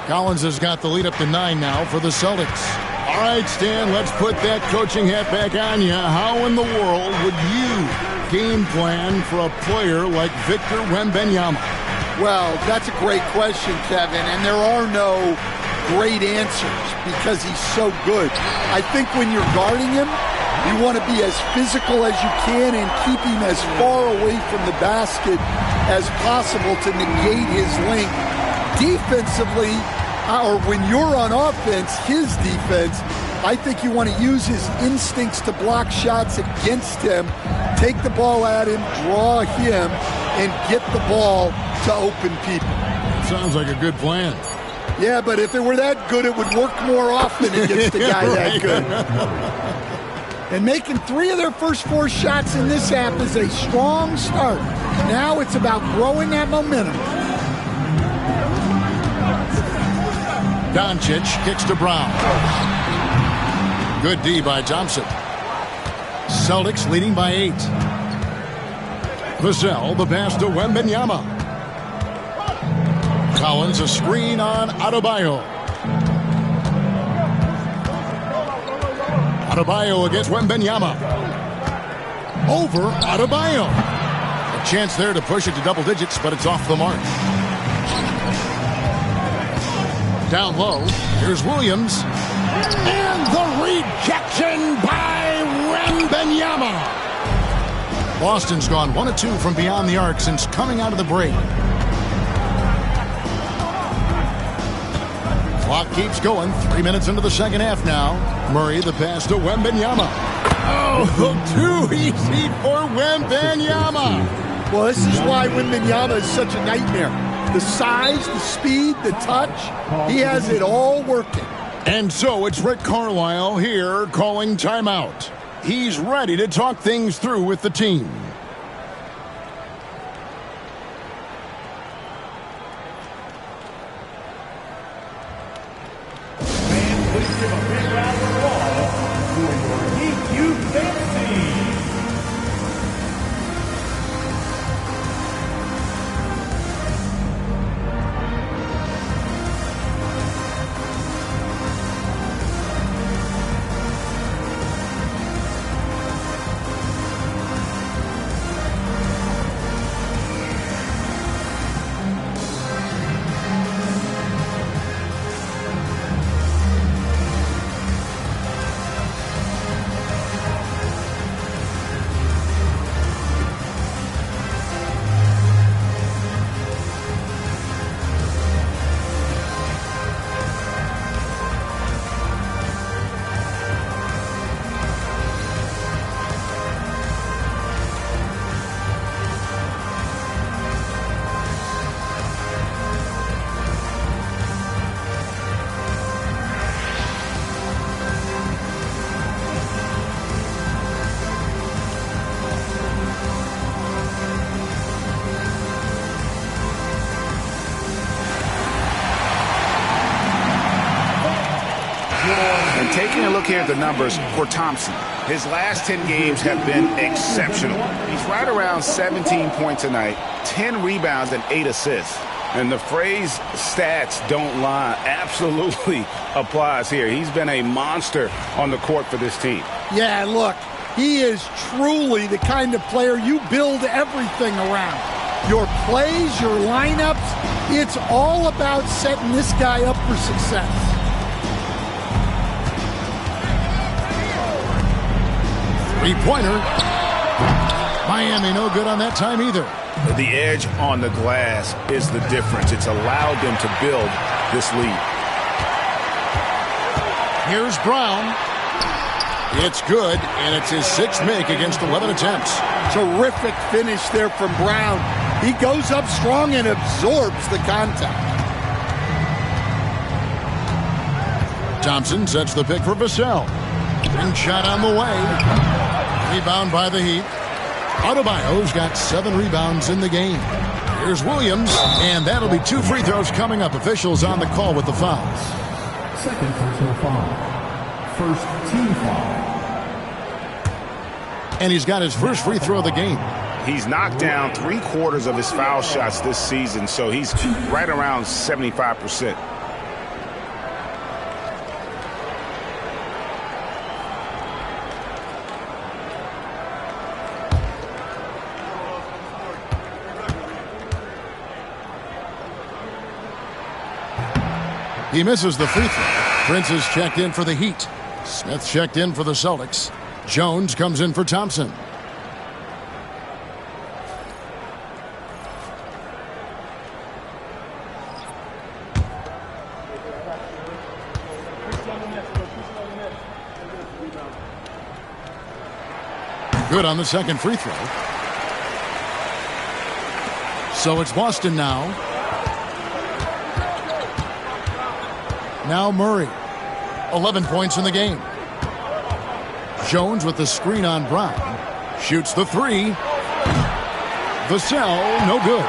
Collins has got the lead up to 9 now for the Celtics. All right, Stan, let's put that coaching hat back on you. How in the world would you game plan for a player like Victor Wembanyama? Well, that's a great question, Kevin, and there are no great answers because he's so good. I think when you're guarding him, you want to be as physical as you can and keep him as far away from the basket as possible to negate his length. Defensively, or when you're on offense, his defense, I think you want to use his instincts to block shots against him, take the ball at him, draw him, and get the ball to open people. Sounds like a good plan. Yeah, but if it were that good, it would work more often against a guy that good. And making 3 of their first 4 shots in this half is a strong start. Now it's about growing that momentum. Doncic kicks to Brown. Good D by Thompson. Celtics leading by 8. Vassell, the pass to Wembanyama. Collins, a screen on Adebayo. Adebayo against Wembanyama. Over Adebayo. A chance there to push it to double digits, but it's off the mark. Down low, here's Williams. And the rejection by Wembanyama. Boston's gone 1 of 2 from beyond the arc since coming out of the break. Clock keeps going. 3 minutes into the second half now. Murray, the pass to Wembanyama. Oh, too easy for Wembanyama. Well, this is why Wembanyama is such a nightmare. The size, the speed, the touch, he has it all working. And so it's Rick Carlisle here calling timeout. He's ready to talk things through with the team. Taking a look here at the numbers for Thompson, his last 10 games have been exceptional. He's right around 17 points a night, 10 rebounds, and 8 assists. And the phrase stats don't lie absolutely applies here. He's been a monster on the court for this team. Yeah, look, he is truly the kind of player you build everything around. Your plays, your lineups, it's all about setting this guy up for success. Three-pointer. Miami no good on that time either. The edge on the glass is the difference. It's allowed them to build this lead. Here's Brown. It's good, and it's his 6th make against 11 attempts. Terrific finish there from Brown. He goes up strong and absorbs the contact. Thompson sets the pick for Vassell. And shot on the way. Rebound by the Heat. Adebayo's got 7 rebounds in the game. Here's Williams, and that'll be 2 free throws coming up. Officials on the call with the fouls. Second personal foul. First team foul. And he's got his first free throw of the game. He's knocked down 3/4 of his foul shots this season, so he's right around 75%. He misses the free throw. Prince is checked in for the Heat. Smith checked in for the Celtics. Jones comes in for Thompson. Good on the second free throw. So it's Boston now. Now Murray. 11 points in the game. Jones with the screen on Brown. Shoots the three. Vassell, no good.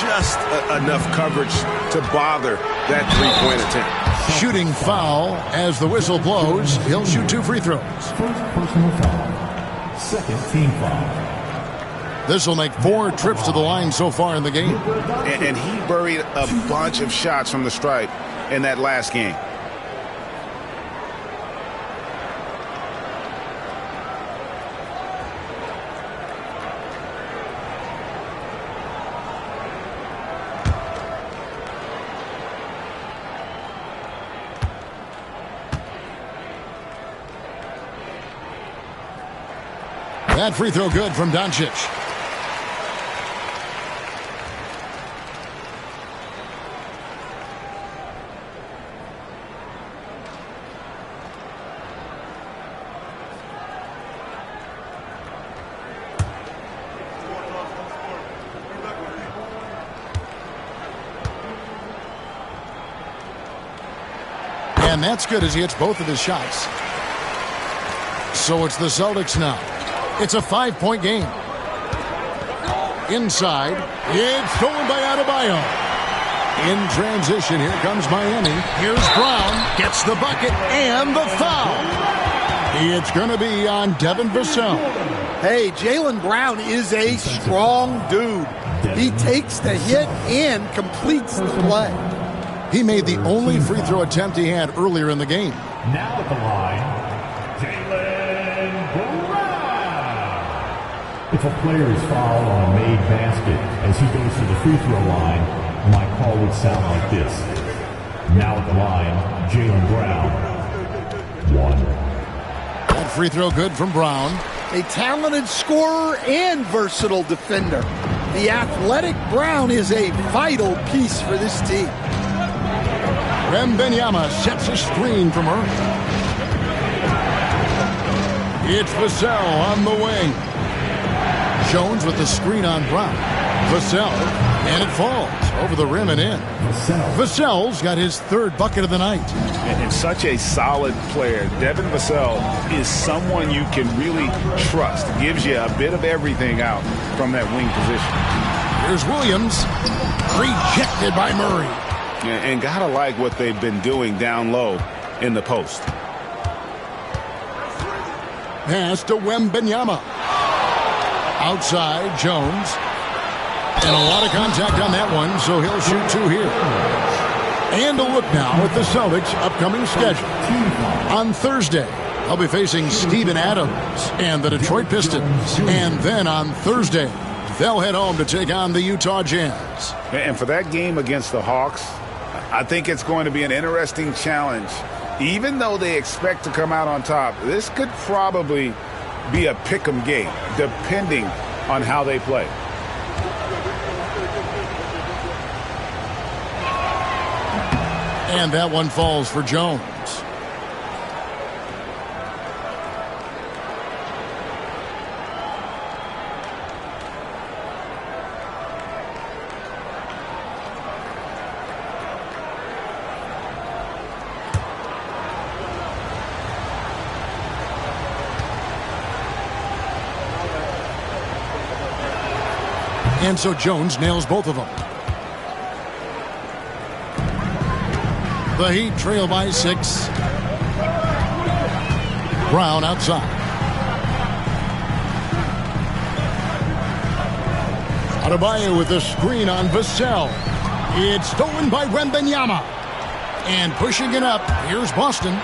Just enough coverage to bother that three-point attempt. Shooting foul as the whistle blows. He'll shoot 2 free throws. First personal foul. Second team foul. This will make 4 trips to the line so far in the game. And he buried a bunch of shots from the stripe in that last game. That free throw good from Doncic. And that's good as he hits both of his shots. So it's the Celtics now. It's a 5-point game. Inside, it's stolen by Adebayo. In transition, here comes Miami. Here's Brown, gets the bucket and the foul. It's going to be on Devin Vassell. Hey, Jaylen Brown is a strong dude. He takes the hit and completes the play. He made the only free throw attempt he had earlier in the game. Now at the line, Jaylen Brown. If a player is fouled on a made basket as he goes to the free throw line, my call would sound like this. Now at the line, Jaylen Brown. 1. That free throw good from Brown. A talented scorer and versatile defender. The athletic Brown is a vital piece for this team. Wembanyama sets a screen from her. It's Vassell on the wing. Jones with the screen on Brown. Vassell, and it falls over the rim and in. Vassell's got his 3rd bucket of the night. And such a solid player. Devin Vassell is someone you can really trust. Gives you a bit of everything out from that wing position. Here's Williams. Rejected by Murray. And gotta like what they've been doing down low in the post. Pass to Wembanyama. Outside, Jones. And a lot of contact on that one, so he'll shoot 2 here. And a look now at the Celtics' upcoming schedule. On Thursday, they'll be facing Steven Adams and the Detroit Pistons. And then on Thursday, they'll head home to take on the Utah Jazz. And for that game against the Hawks, I think it's going to be an interesting challenge. Even though they expect to come out on top, this could probably be a pick'em game, depending on how they play. And that one falls for Jones. And so Jones nails both of them. The Heat trail by 6. Brown outside. Adebayo with the screen on Vassell. It's stolen by Wembanyama. And pushing it up, here's Boston.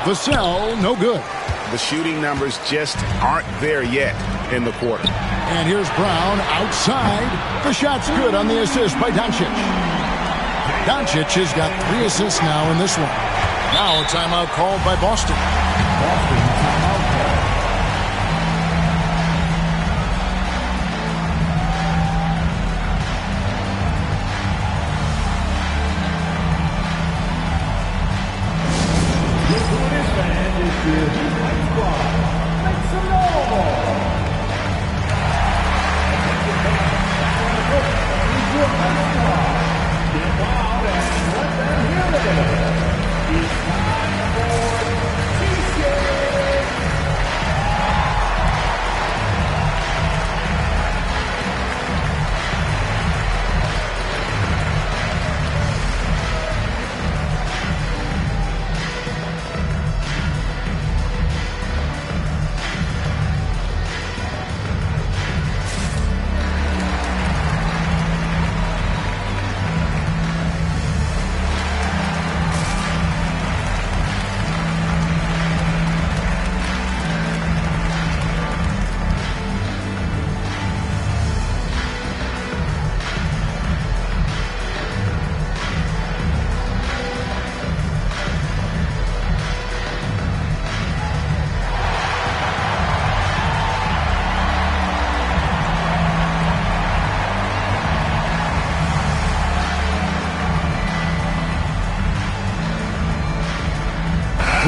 Vassell, no good. The shooting numbers just aren't there yet in the quarter. And here's Brown outside. The shot's good on the assist by Doncic. Doncic has got 3 assists now in this one. Now a timeout called by Boston. Boston timeout call. This one is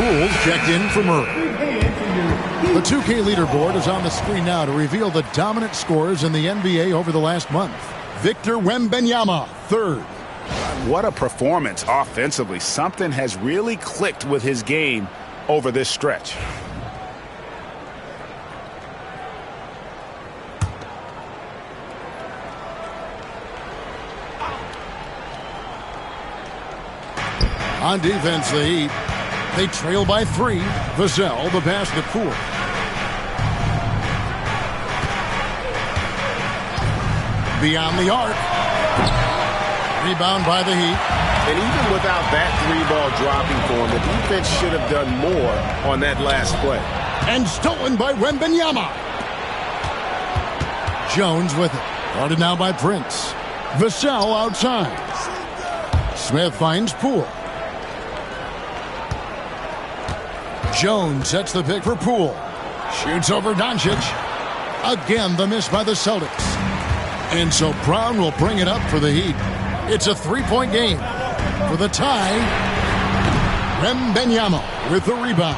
Poole's checked in for Murray. The 2K leaderboard is on the screen now to reveal the dominant scores in the NBA over the last month. Victor Wembanyama, third. What a performance offensively. Something has really clicked with his game over this stretch. On defense, the Heat. They trail by 3. Vassell, the pass to Poole. Beyond the arc. Rebound by the Heat. And even without that 3-ball dropping for him, the defense should have done more on that last play. And stolen by Wembanyama. Jones with it. Guarded now by Prince. Vassell outside. Smith finds Poole. Jones sets the pick for Poole. Shoots over Doncic. Again, the miss by the Celtics. And so Brown will bring it up for the Heat. It's a 3-point game. For the tie, Wembanyama with the rebound.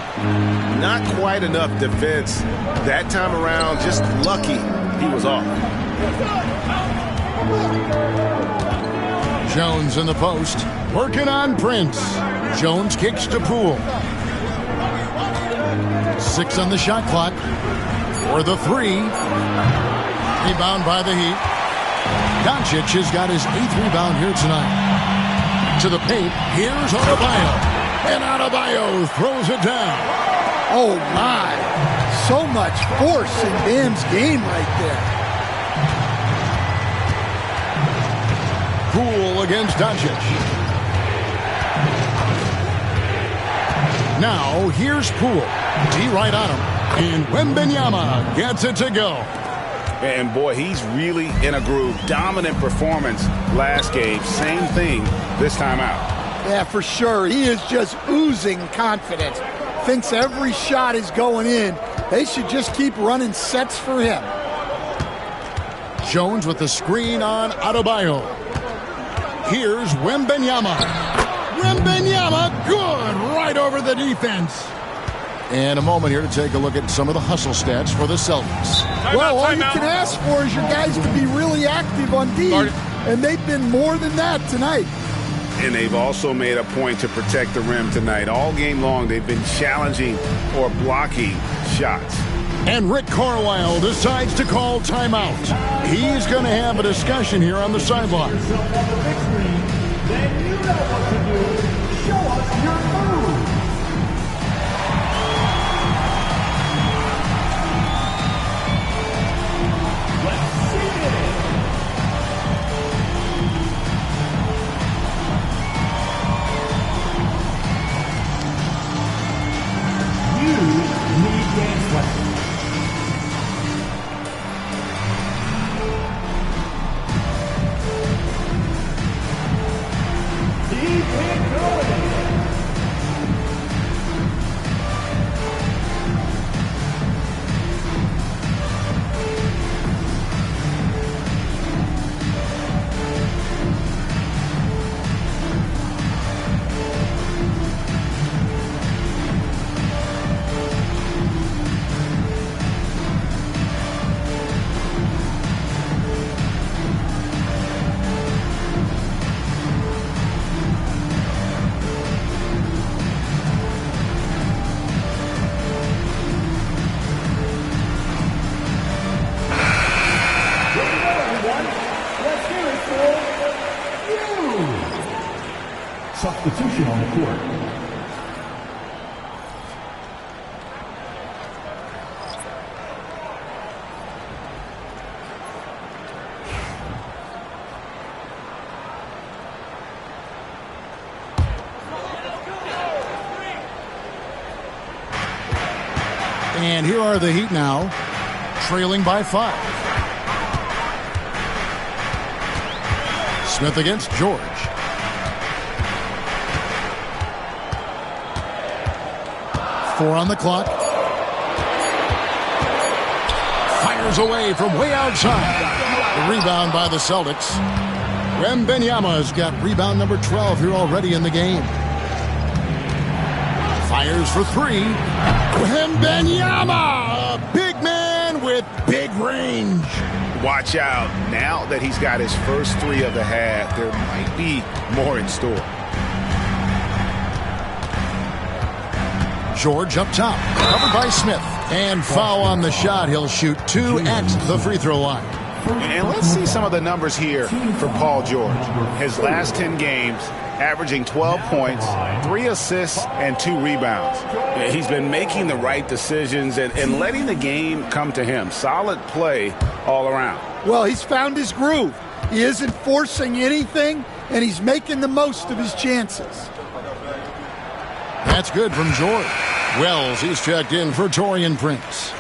Not quite enough defense that time around. Just lucky he was off. Jones in the post. Working on Prince. Jones kicks to Poole. 6 on the shot clock. For the 3. Rebound by the Heat. Doncic has got his 8th rebound here tonight. To the paint. Here's Adebayo. And Adebayo throws it down. Oh, my. So much force in Bam's game right there. Poole against Doncic. Now, here's Poole. D right on him. And Wembanyama gets it to go. And boy, he's really in a groove. Dominant performance last game. Same thing this time out. Yeah, for sure. He is just oozing confidence. Thinks every shot is going in. They should just keep running sets for him. Jones with the screen on Adebayo. Here's Wembanyama. Wembanyama, good, right over the defense. And a moment here to take a look at some of the hustle stats for the Celtics. Well, all you can ask for is your guys to be really active on D, and they've been more than that tonight. And they've also made a point to protect the rim tonight. All game long, they've been challenging or blocking shots. And Rick Carlisle decides to call timeout. He's going to have a discussion here on the sideline. Then you know what to do. Show us your move. Let's see it. You need dance lessons. Substitution on the court. And here are the Heat now, trailing by 5. Smith against George. Four on the clock. Fires away from way outside. The rebound by the Celtics. Wembanyama has got rebound number 12 here already in the game. Fires for three. Wembanyama, a big man with big range. Watch out. Now that he's got his first three of the half, there might be more in store. George up top, covered by Smith. And foul on the shot. He'll shoot 2 at the free throw line. And let's see some of the numbers here for Paul George. His last 10 games, averaging 12 points, 3 assists, and 2 rebounds. He's been making the right decisions and letting the game come to him. Solid play all around. Well, he's found his groove. He isn't forcing anything, and he's making the most of his chances. That's good from George. Wells, he's checked in for Taurean Prince.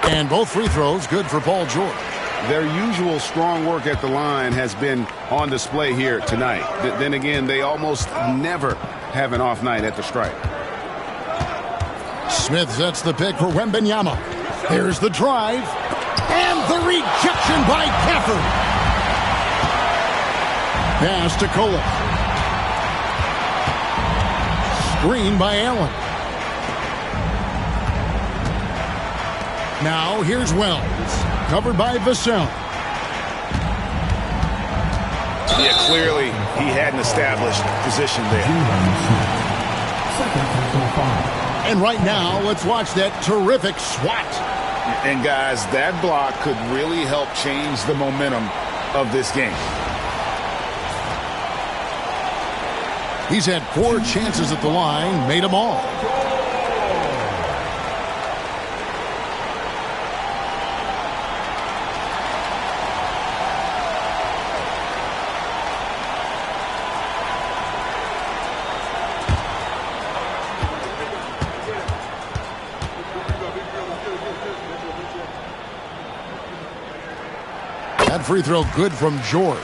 And both free throws good for Paul George. Their usual strong work at the line has been on display here tonight. Then again, they almost never have an off night at the stripe. Smith sets the pick for Wembanyama. Here's the drive. And the rejection by Gafford. Pass to Kola. Screen by Allen. Now here's Wells. Covered by Vassell. Yeah, clearly he had an established position there. And right now, let's watch that terrific swat. And guys, that block could really help change the momentum of this game. He's had 4 chances at the line, made them all. That free throw good from George.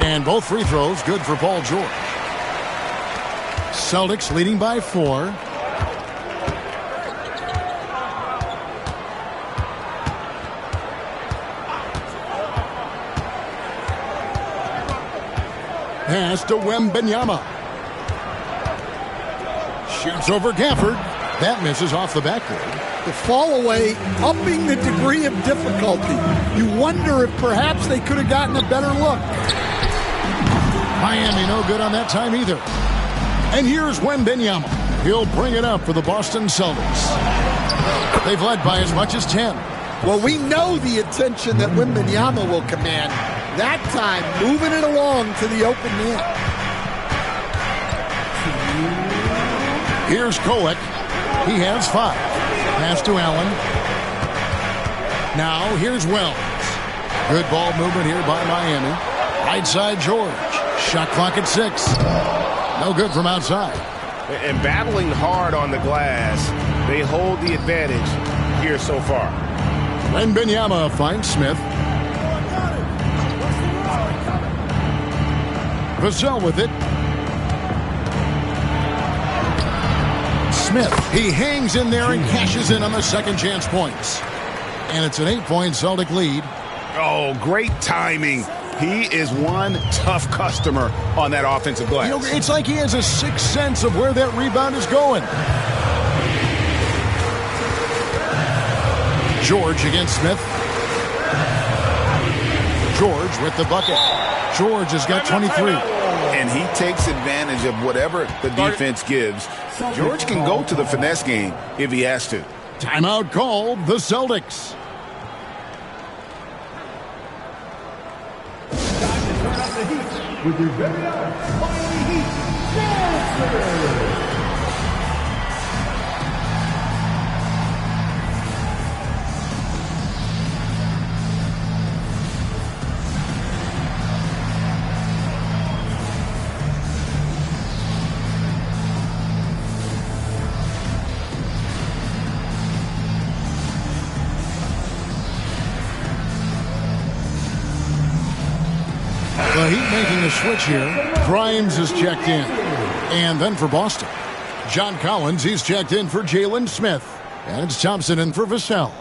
And both free throws good for Paul George. Celtics leading by 4. Pass to Wembanyama. Shoots over Gafford. That misses off the backboard. The fall away, upping the degree of difficulty. You wonder if perhaps they could have gotten a better look. Miami no good on that time either. And here's Wembanyama. He'll bring it up for the Boston Celtics. They've led by as much as 10. Well, we know the attention that Wembanyama will command. That time, moving it along to the open man. Here's Kolek. He has 5. Pass to Allen. Now here's Wells. Good ball movement here by Miami. Right side George. Shot clock at 6. No good from outside. And battling hard on the glass, they hold the advantage here so far. Wembanyama finds Smith. Vassell with it. Smith, he hangs in there and cashes in on the second chance points. And it's an 8-point Celtic lead. Oh, great timing. He is one tough customer on that offensive glass. You know, it's like he has a sixth sense of where that rebound is going. George against Smith. George with the bucket. George has got 23. And he takes advantage of whatever the defense gives. George can go to the finesse game if he has to. Timeout called, the Celtics. With your very own Miami Heat Dancers. making a switch here. Grimes is checked in. And then for Boston, John Collins, he's checked in for Jalen Smith. And it's Thompson in for Vassell.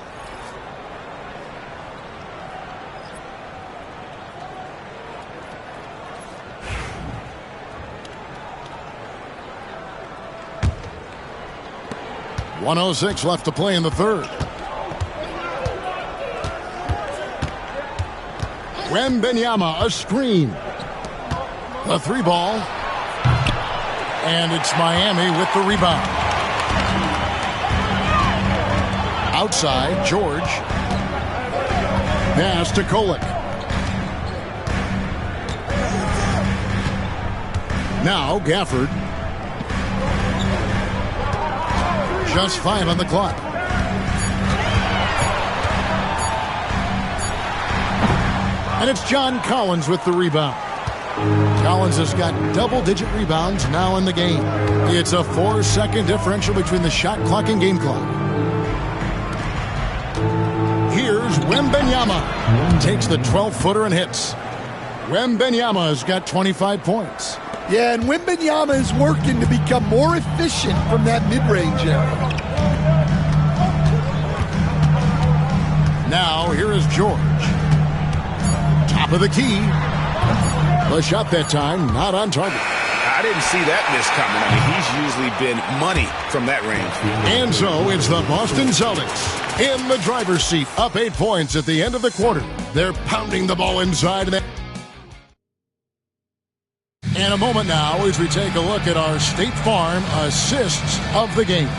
.106 left to play in the third. Wembanyama, a screen. The three ball. And it's Miami with the rebound. Outside, George. Pass to Kolek. Now, Gafford. Just 5 on the clock. And it's John Collins with the rebound. Collins has got double-digit rebounds now in the game. It's a 4-second differential between the shot clock and game clock. Here's Wembanyama. Takes the 12-footer and hits. Wembanyama has got 25 points. Yeah, and Wembanyama is working to become more efficient from that mid-range area. Now, here is George. Top of the key. The shot that time, not on target. I didn't see that miss coming. I mean, he's usually been money from that range. And so it's the Boston Celtics in the driver's seat, up 8 points at the end of the quarter. They're pounding the ball inside. And a moment now as we take a look at our State Farm assists of the game.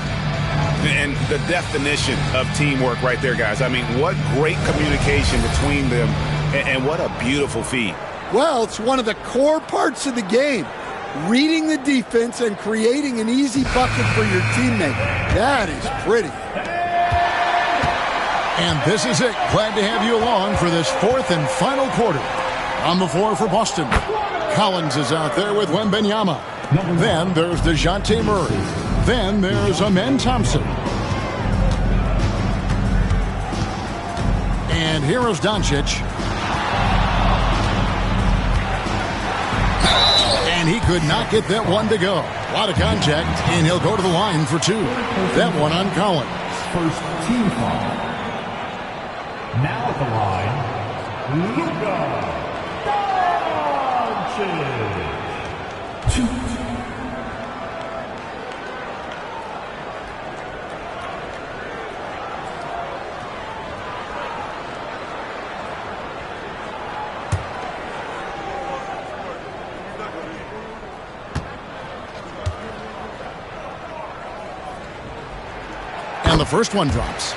And the definition of teamwork right there, guys. I mean, what great communication between them, and what a beautiful feed. Well, it's one of the core parts of the game. Reading the defense and creating an easy bucket for your teammate. That is pretty. And this is it. Glad to have you along for this fourth and final quarter. On the floor for Boston, Collins is out there with Wembanyama. Then there's DeJounte Murray. Then there's Amen Thompson. And here is Doncic. And he could not get that one to go. A lot of contact, and he'll go to the line for two. That one on Collins. First team foul. Now at the line, Luka Doncic. And the first one drops.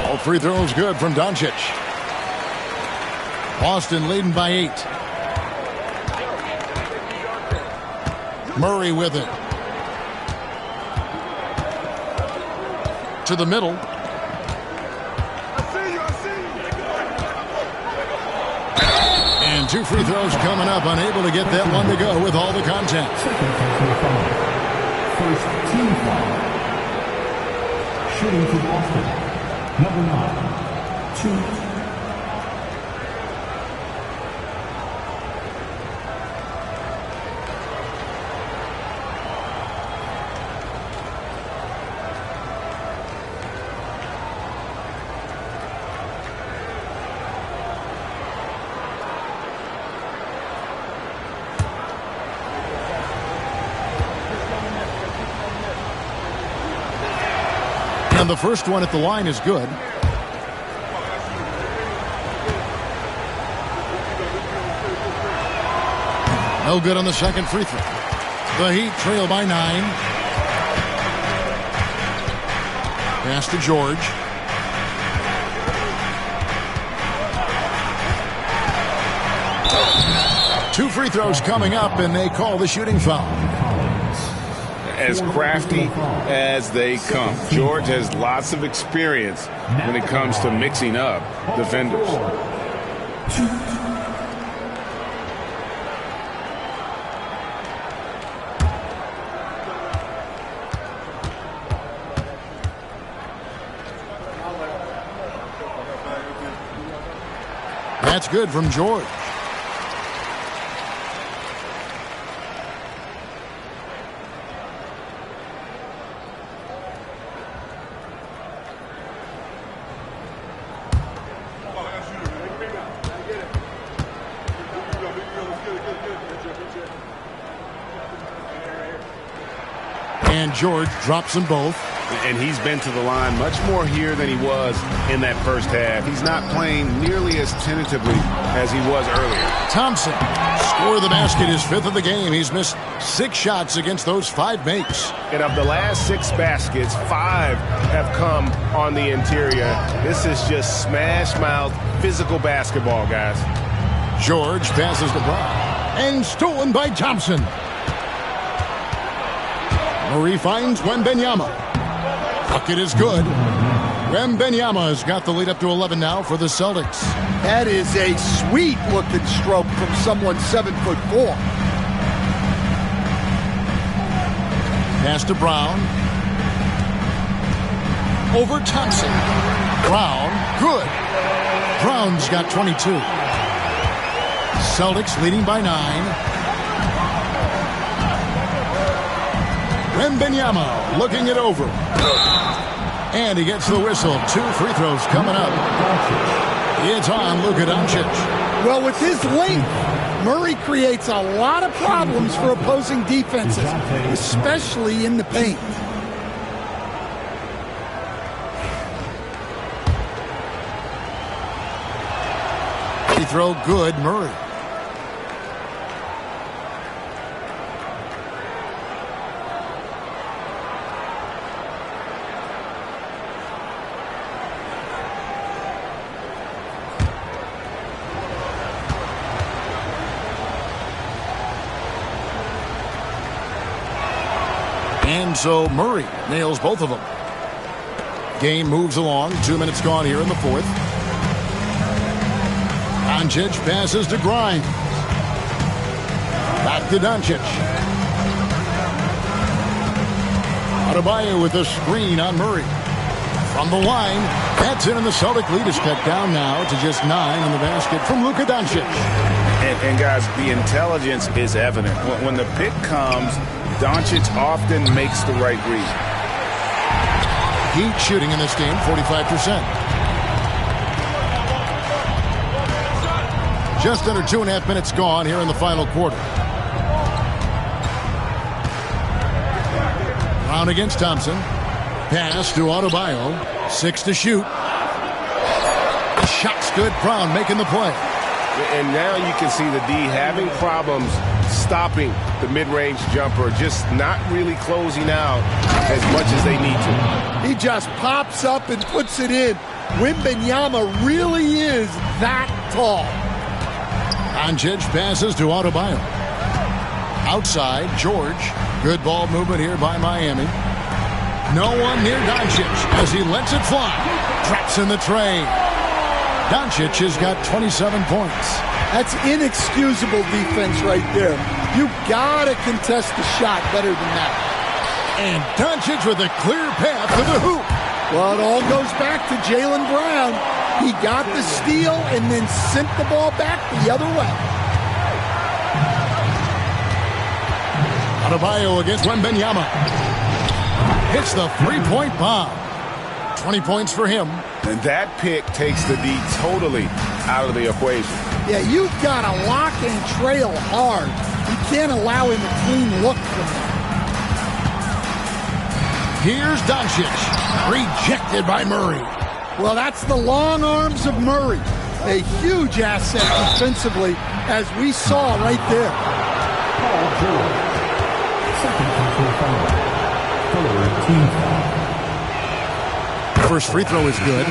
All free throws good from Doncic. Boston leading by 8. Murray with it. To the middle. And two free throws coming up. Unable to get that one to go with all the contact. First team foul. Shooting for Boston. Number 9. 2. And the first one at the line is good. No good on the second free throw. The Heat trail by 9. Pass to George. Two free throws coming up, and they call the shooting foul. as crafty as they come. George has lots of experience when it comes to mixing up defenders. That's good from George. And George drops them both. And he's been to the line much more here than he was in that first half. He's not playing nearly as tentatively as he was earlier. Thompson scored the basket, his 5th of the game. He's missed 6 shots against those 5 makes. And of the last 6 baskets, 5 have come on the interior. This is just smash-mouth physical basketball, guys. George passes to Brown. And stolen by Thompson. Murray finds Wembanyama. Bucket is good. Wembanyama has got the lead up to 11 now for the Celtics. That is a sweet-looking stroke from someone 7'4". Pass to Brown. Over Thompson. Brown, good. Brown's got 22. Celtics leading by 9. Wembanyama looking it over. And he gets the whistle. 2 free throws coming up. It's on Luka Doncic. Well, with his length, Murray creates a lot of problems for opposing defenses, especially in the paint. Free throw good, Murray. And so Murray nails both of them. Game moves along. 2 minutes gone here in the 4th. Doncic passes to Grimes. Back to Doncic. Adebayo with a screen on Murray. From the line, that's in, and the Celtic lead is cut down now to just 9 in the basket from Luka Doncic. And guys, the intelligence is evident. When the pick comes, Doncic often makes the right read. Heat shooting in this game, 45%. Just under 2.5 minutes gone here in the final quarter. Brown against Thompson. Pass to Adebayo. 6 to shoot. The shot's good. Brown making the play. And now you can see the D having problems stopping the mid-range jumper, just not really closing out as much as they need to. He just pops up and puts it in. Wembanyama really is that tall. Doncic passes to Adebayo. Outside, George. Good ball movement here by Miami. No one near Doncic as he lets it fly. Drops in the tray. Doncic has got 27 points. That's inexcusable defense right there. You gotta contest the shot better than that. And Doncic with a clear path to the hoop. Well, it all goes back to Jaylen Brown. He got the steal and then sent the ball back the other way. Adebayo against Wembanyama. Hits the three-point bomb. 20 points for him. And that pick takes the D totally out of the equation. Yeah, you've got to lock and trail hard. You can't allow him a clean look from that. Here's Doncic. Rejected by Murray. Well, that's the long arms of Murray. A huge asset defensively, as we saw right there. Paul George. Second personal foul. Third team foul. First free throw is good.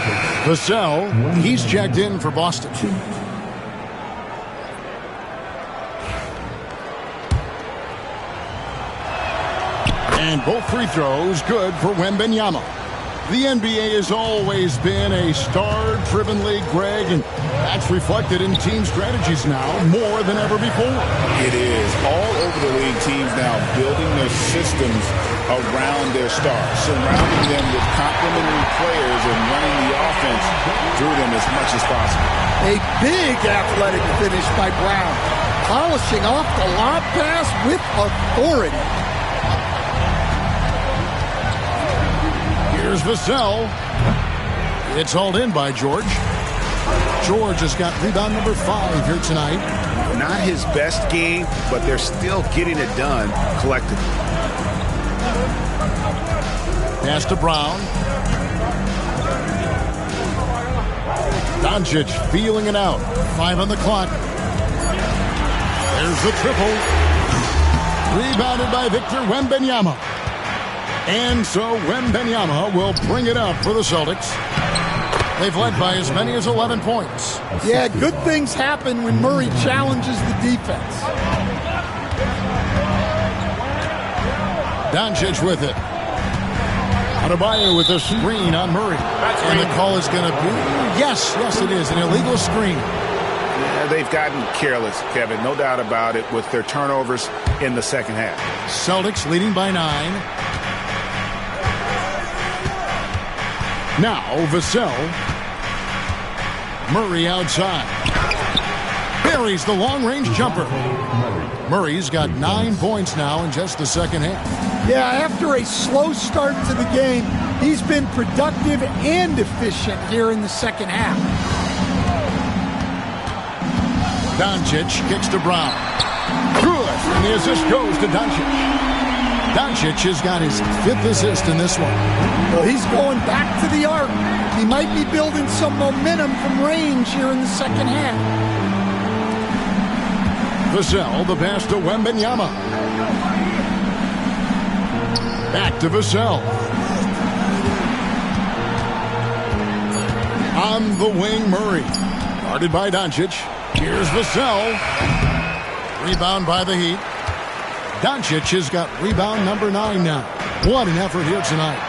Vassell, he's checked in for Boston. And both free throws good for Wembanyama. The NBA has always been a star-driven league, Greg, and that's reflected in team strategies now more than ever before. It is. All over the league, teams now building their systems around their stars, surrounding them with complementary players and running the offense through them as much as possible. A big athletic finish by Brown, polishing off the lob pass with authority. Here's Vassell. It's hauled in by George. George has got rebound number 5 here tonight. Not his best game, but they're still getting it done collectively. Pass to Brown. Doncic feeling it out. 5 on the clock. There's the triple. Rebounded by Victor Wembanyama. And so Wembanyama will bring it up for the Celtics. They've led by as many as 11 points. Yeah, good things happen when Murray challenges the defense. Doncic with it. Adebayo with a screen on Murray. And the call is going to be, yes, it is, an illegal screen. Yeah, they've gotten careless, Kevin, no doubt about it, with their turnovers in the second half. Celtics leading by 9. Now, Vassell. Murray outside. Buries the long-range jumper. Murray's got 9 points now in just the second half. Yeah, after a slow start to the game, he's been productive and efficient here in the second half. Doncic kicks to Brown. Good, and the assist goes to Doncic. Doncic has got his 5th assist in this one. Well, he's going back to the arc. He might be building some momentum from range here in the second half. Vassell, the pass to Wembanyama. Back to Vassell. On the wing, Murray. Guarded by Doncic. Here's Vassell. Rebound by the Heat. Doncic has got rebound number 9 now. What an effort here tonight.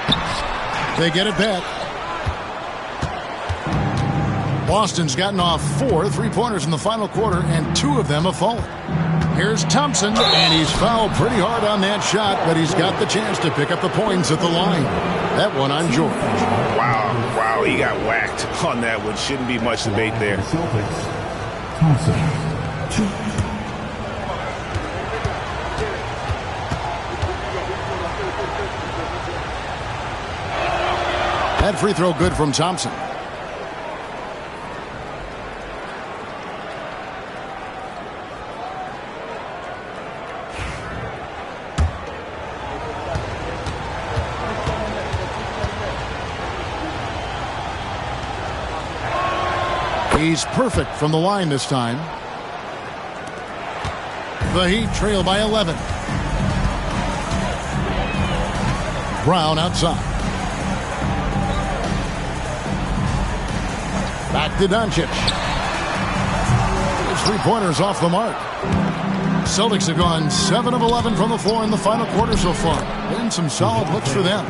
They get it back. Boston's gotten off 4 three-pointers in the final quarter, and 2 of them have fallen. Here's Thompson, and he's fouled pretty hard on that shot, but he's got the chance to pick up the points at the line. That one on George. Wow, he got whacked on that one. Shouldn't be much debate there. Celtics, Thompson, 2. That free throw good from Thompson. He's perfect from the line this time. The Heat trail by 11. Brown outside. Back to Doncic. His three-pointers off the mark. Celtics have gone 7 of 11 from the floor in the final quarter so far. Been some solid looks for them.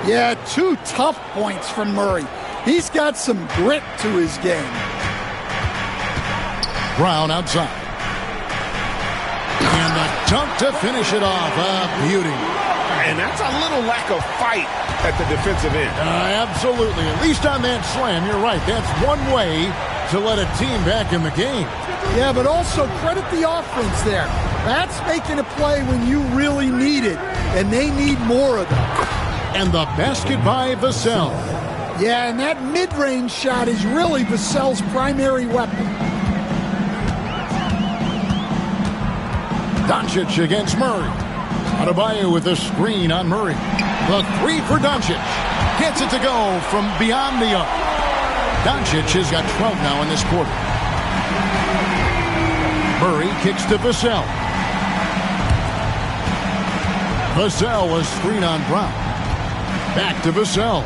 Yeah, 2 tough points from Murray. He's got some grit to his game. Brown outside. And the dunk to finish it off. A beauty. And that's a little lack of fight at the defensive end. Absolutely. At least on that slam, you're right. That's one way to let a team back in the game. Yeah, but also credit the offense there. That's making a play when you really need it, and they need more of them. And the basket by Vassell. Yeah, and that mid-range shot is really Vassell's primary weapon. Doncic against Murray. Adebayo with a screen on Murray. The 3 for Doncic. Gets it to go from beyond the arc. Doncic has got 12 now in this quarter. Murray kicks to Vassell. Vassell was screen on Brown. Back to Vassell.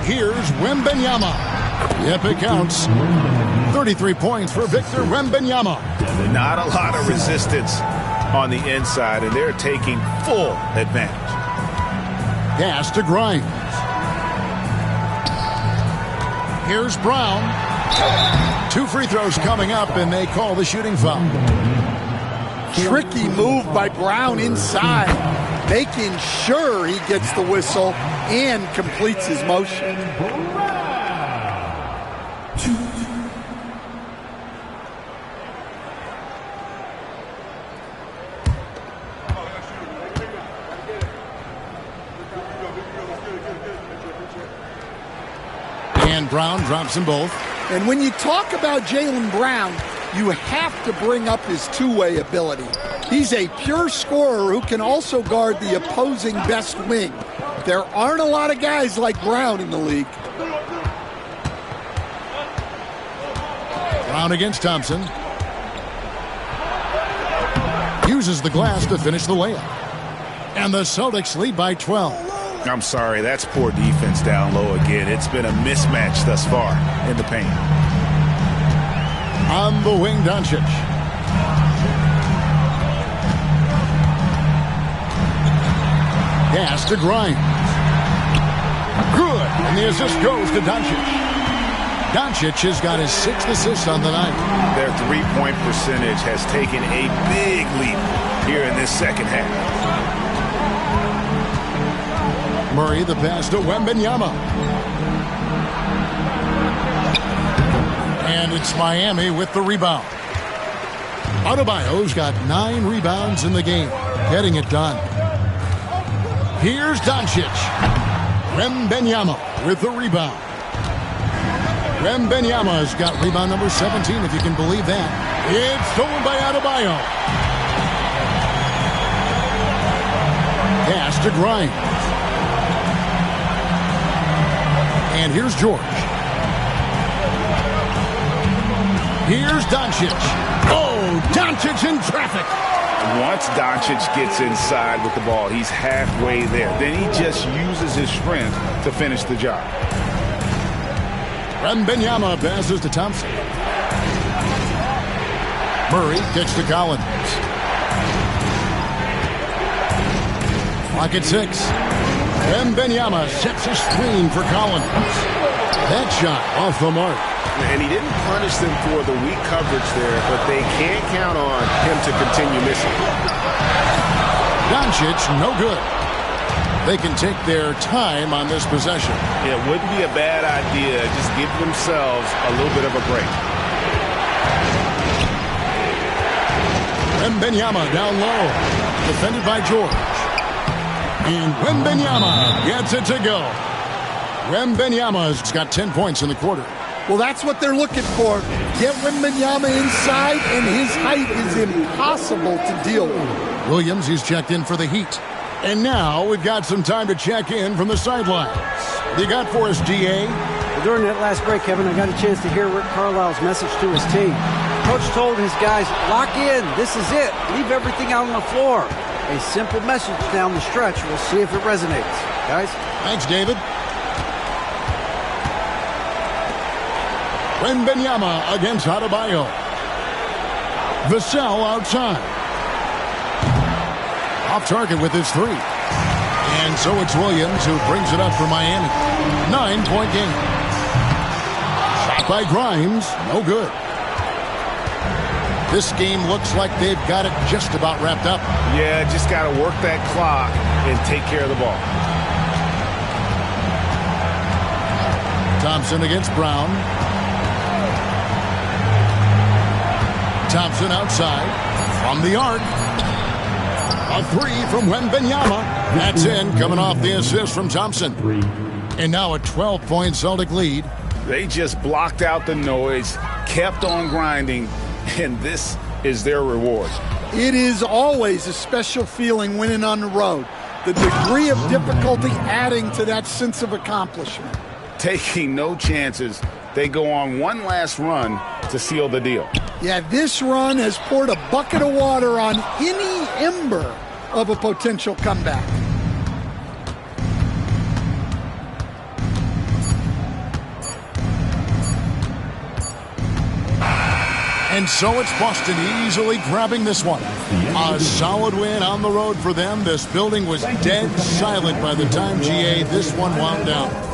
Here's Wembanyama. Yep, it counts. 33 points for Victor Wembanyama. Not a lot of resistance on the inside, and they're taking full advantage. Pass to Grimes. Here's Brown. 2 free throws coming up, and they call the shooting foul. Tricky move by Brown inside, making sure he gets the whistle and completes his motion. And Brown drops them both. And when you talk about Jaylen Brown, you have to bring up his two-way ability. He's a pure scorer who can also guard the opposing best wing. There aren't a lot of guys like Brown in the league. Brown against Thompson. Uses the glass to finish the layup. And the Celtics lead by 12. I'm sorry, that's poor defense down low again. It's been a mismatch thus far in the paint. On the wing, Doncic. Pass to Grimes. Good. And the assist goes to Doncic. Doncic has got his 6th assist on the night. Their three-point percentage has taken a big leap here in this second half. Murray, the pass to Wembanyama. And it's Miami with the rebound. Adebayo's got 9 rebounds in the game, getting it done. Here's Doncic. Wembanyama with the rebound. Wembanyama's got rebound number 17, if you can believe that. It's stolen by Adebayo. Pass to Grimes. And here's George. Here's Doncic. Oh, Doncic in traffic. Once Doncic gets inside with the ball, he's halfway there. Then he just uses his strength to finish the job. Wembanyama passes to Thompson. Murray kicks to Collins. Clock at 6. Wembanyama sets a screen for Collins. That shot off the mark. And he didn't punish them for the weak coverage there, but they can't count on him to continue missing. Doncic, no good. They can take their time on this possession. It wouldn't be a bad idea. Just give themselves a little bit of a break. Wembanyama down low. Defended by George. And Wembanyama gets it to go. Wembanyama's got 10 points in the quarter. Well, that's what they're looking for. Get Wembanyama inside, and his height is impossible to deal with. Williams, he's checked in for the Heat. And now we've got some time to check in from the sidelines. What do you got for us, DA? Well, during that last break, Kevin, I got a chance to hear Rick Carlisle's message to his team. Coach told his guys, lock in. This is it. Leave everything out on the floor. A simple message down the stretch. We'll see if it resonates. Guys? Thanks, David. Wembanyama against Adebayo. Vassell outside. Off target with his 3. And so it's Williams who brings it up for Miami. 9-point game. Shot by Grimes. No good. This game looks like they've got it just about wrapped up. Yeah, just got to work that clock and take care of the ball. Thompson against Brown. Thompson outside from the arc. A 3 from Wembanyama. That's in, coming off the assist from Thompson. And now a 12-point Celtic lead. They just blocked out the noise, kept on grinding, and this is their reward. It is always a special feeling winning on the road. The degree of difficulty adding to that sense of accomplishment. Taking no chances, they go on one last run to seal the deal. Yeah, this run has poured a bucket of water on any ember of a potential comeback. And so it's Boston easily grabbing this one. A solid win on the road for them. This building was dead silent by the time, GA, this one wound down.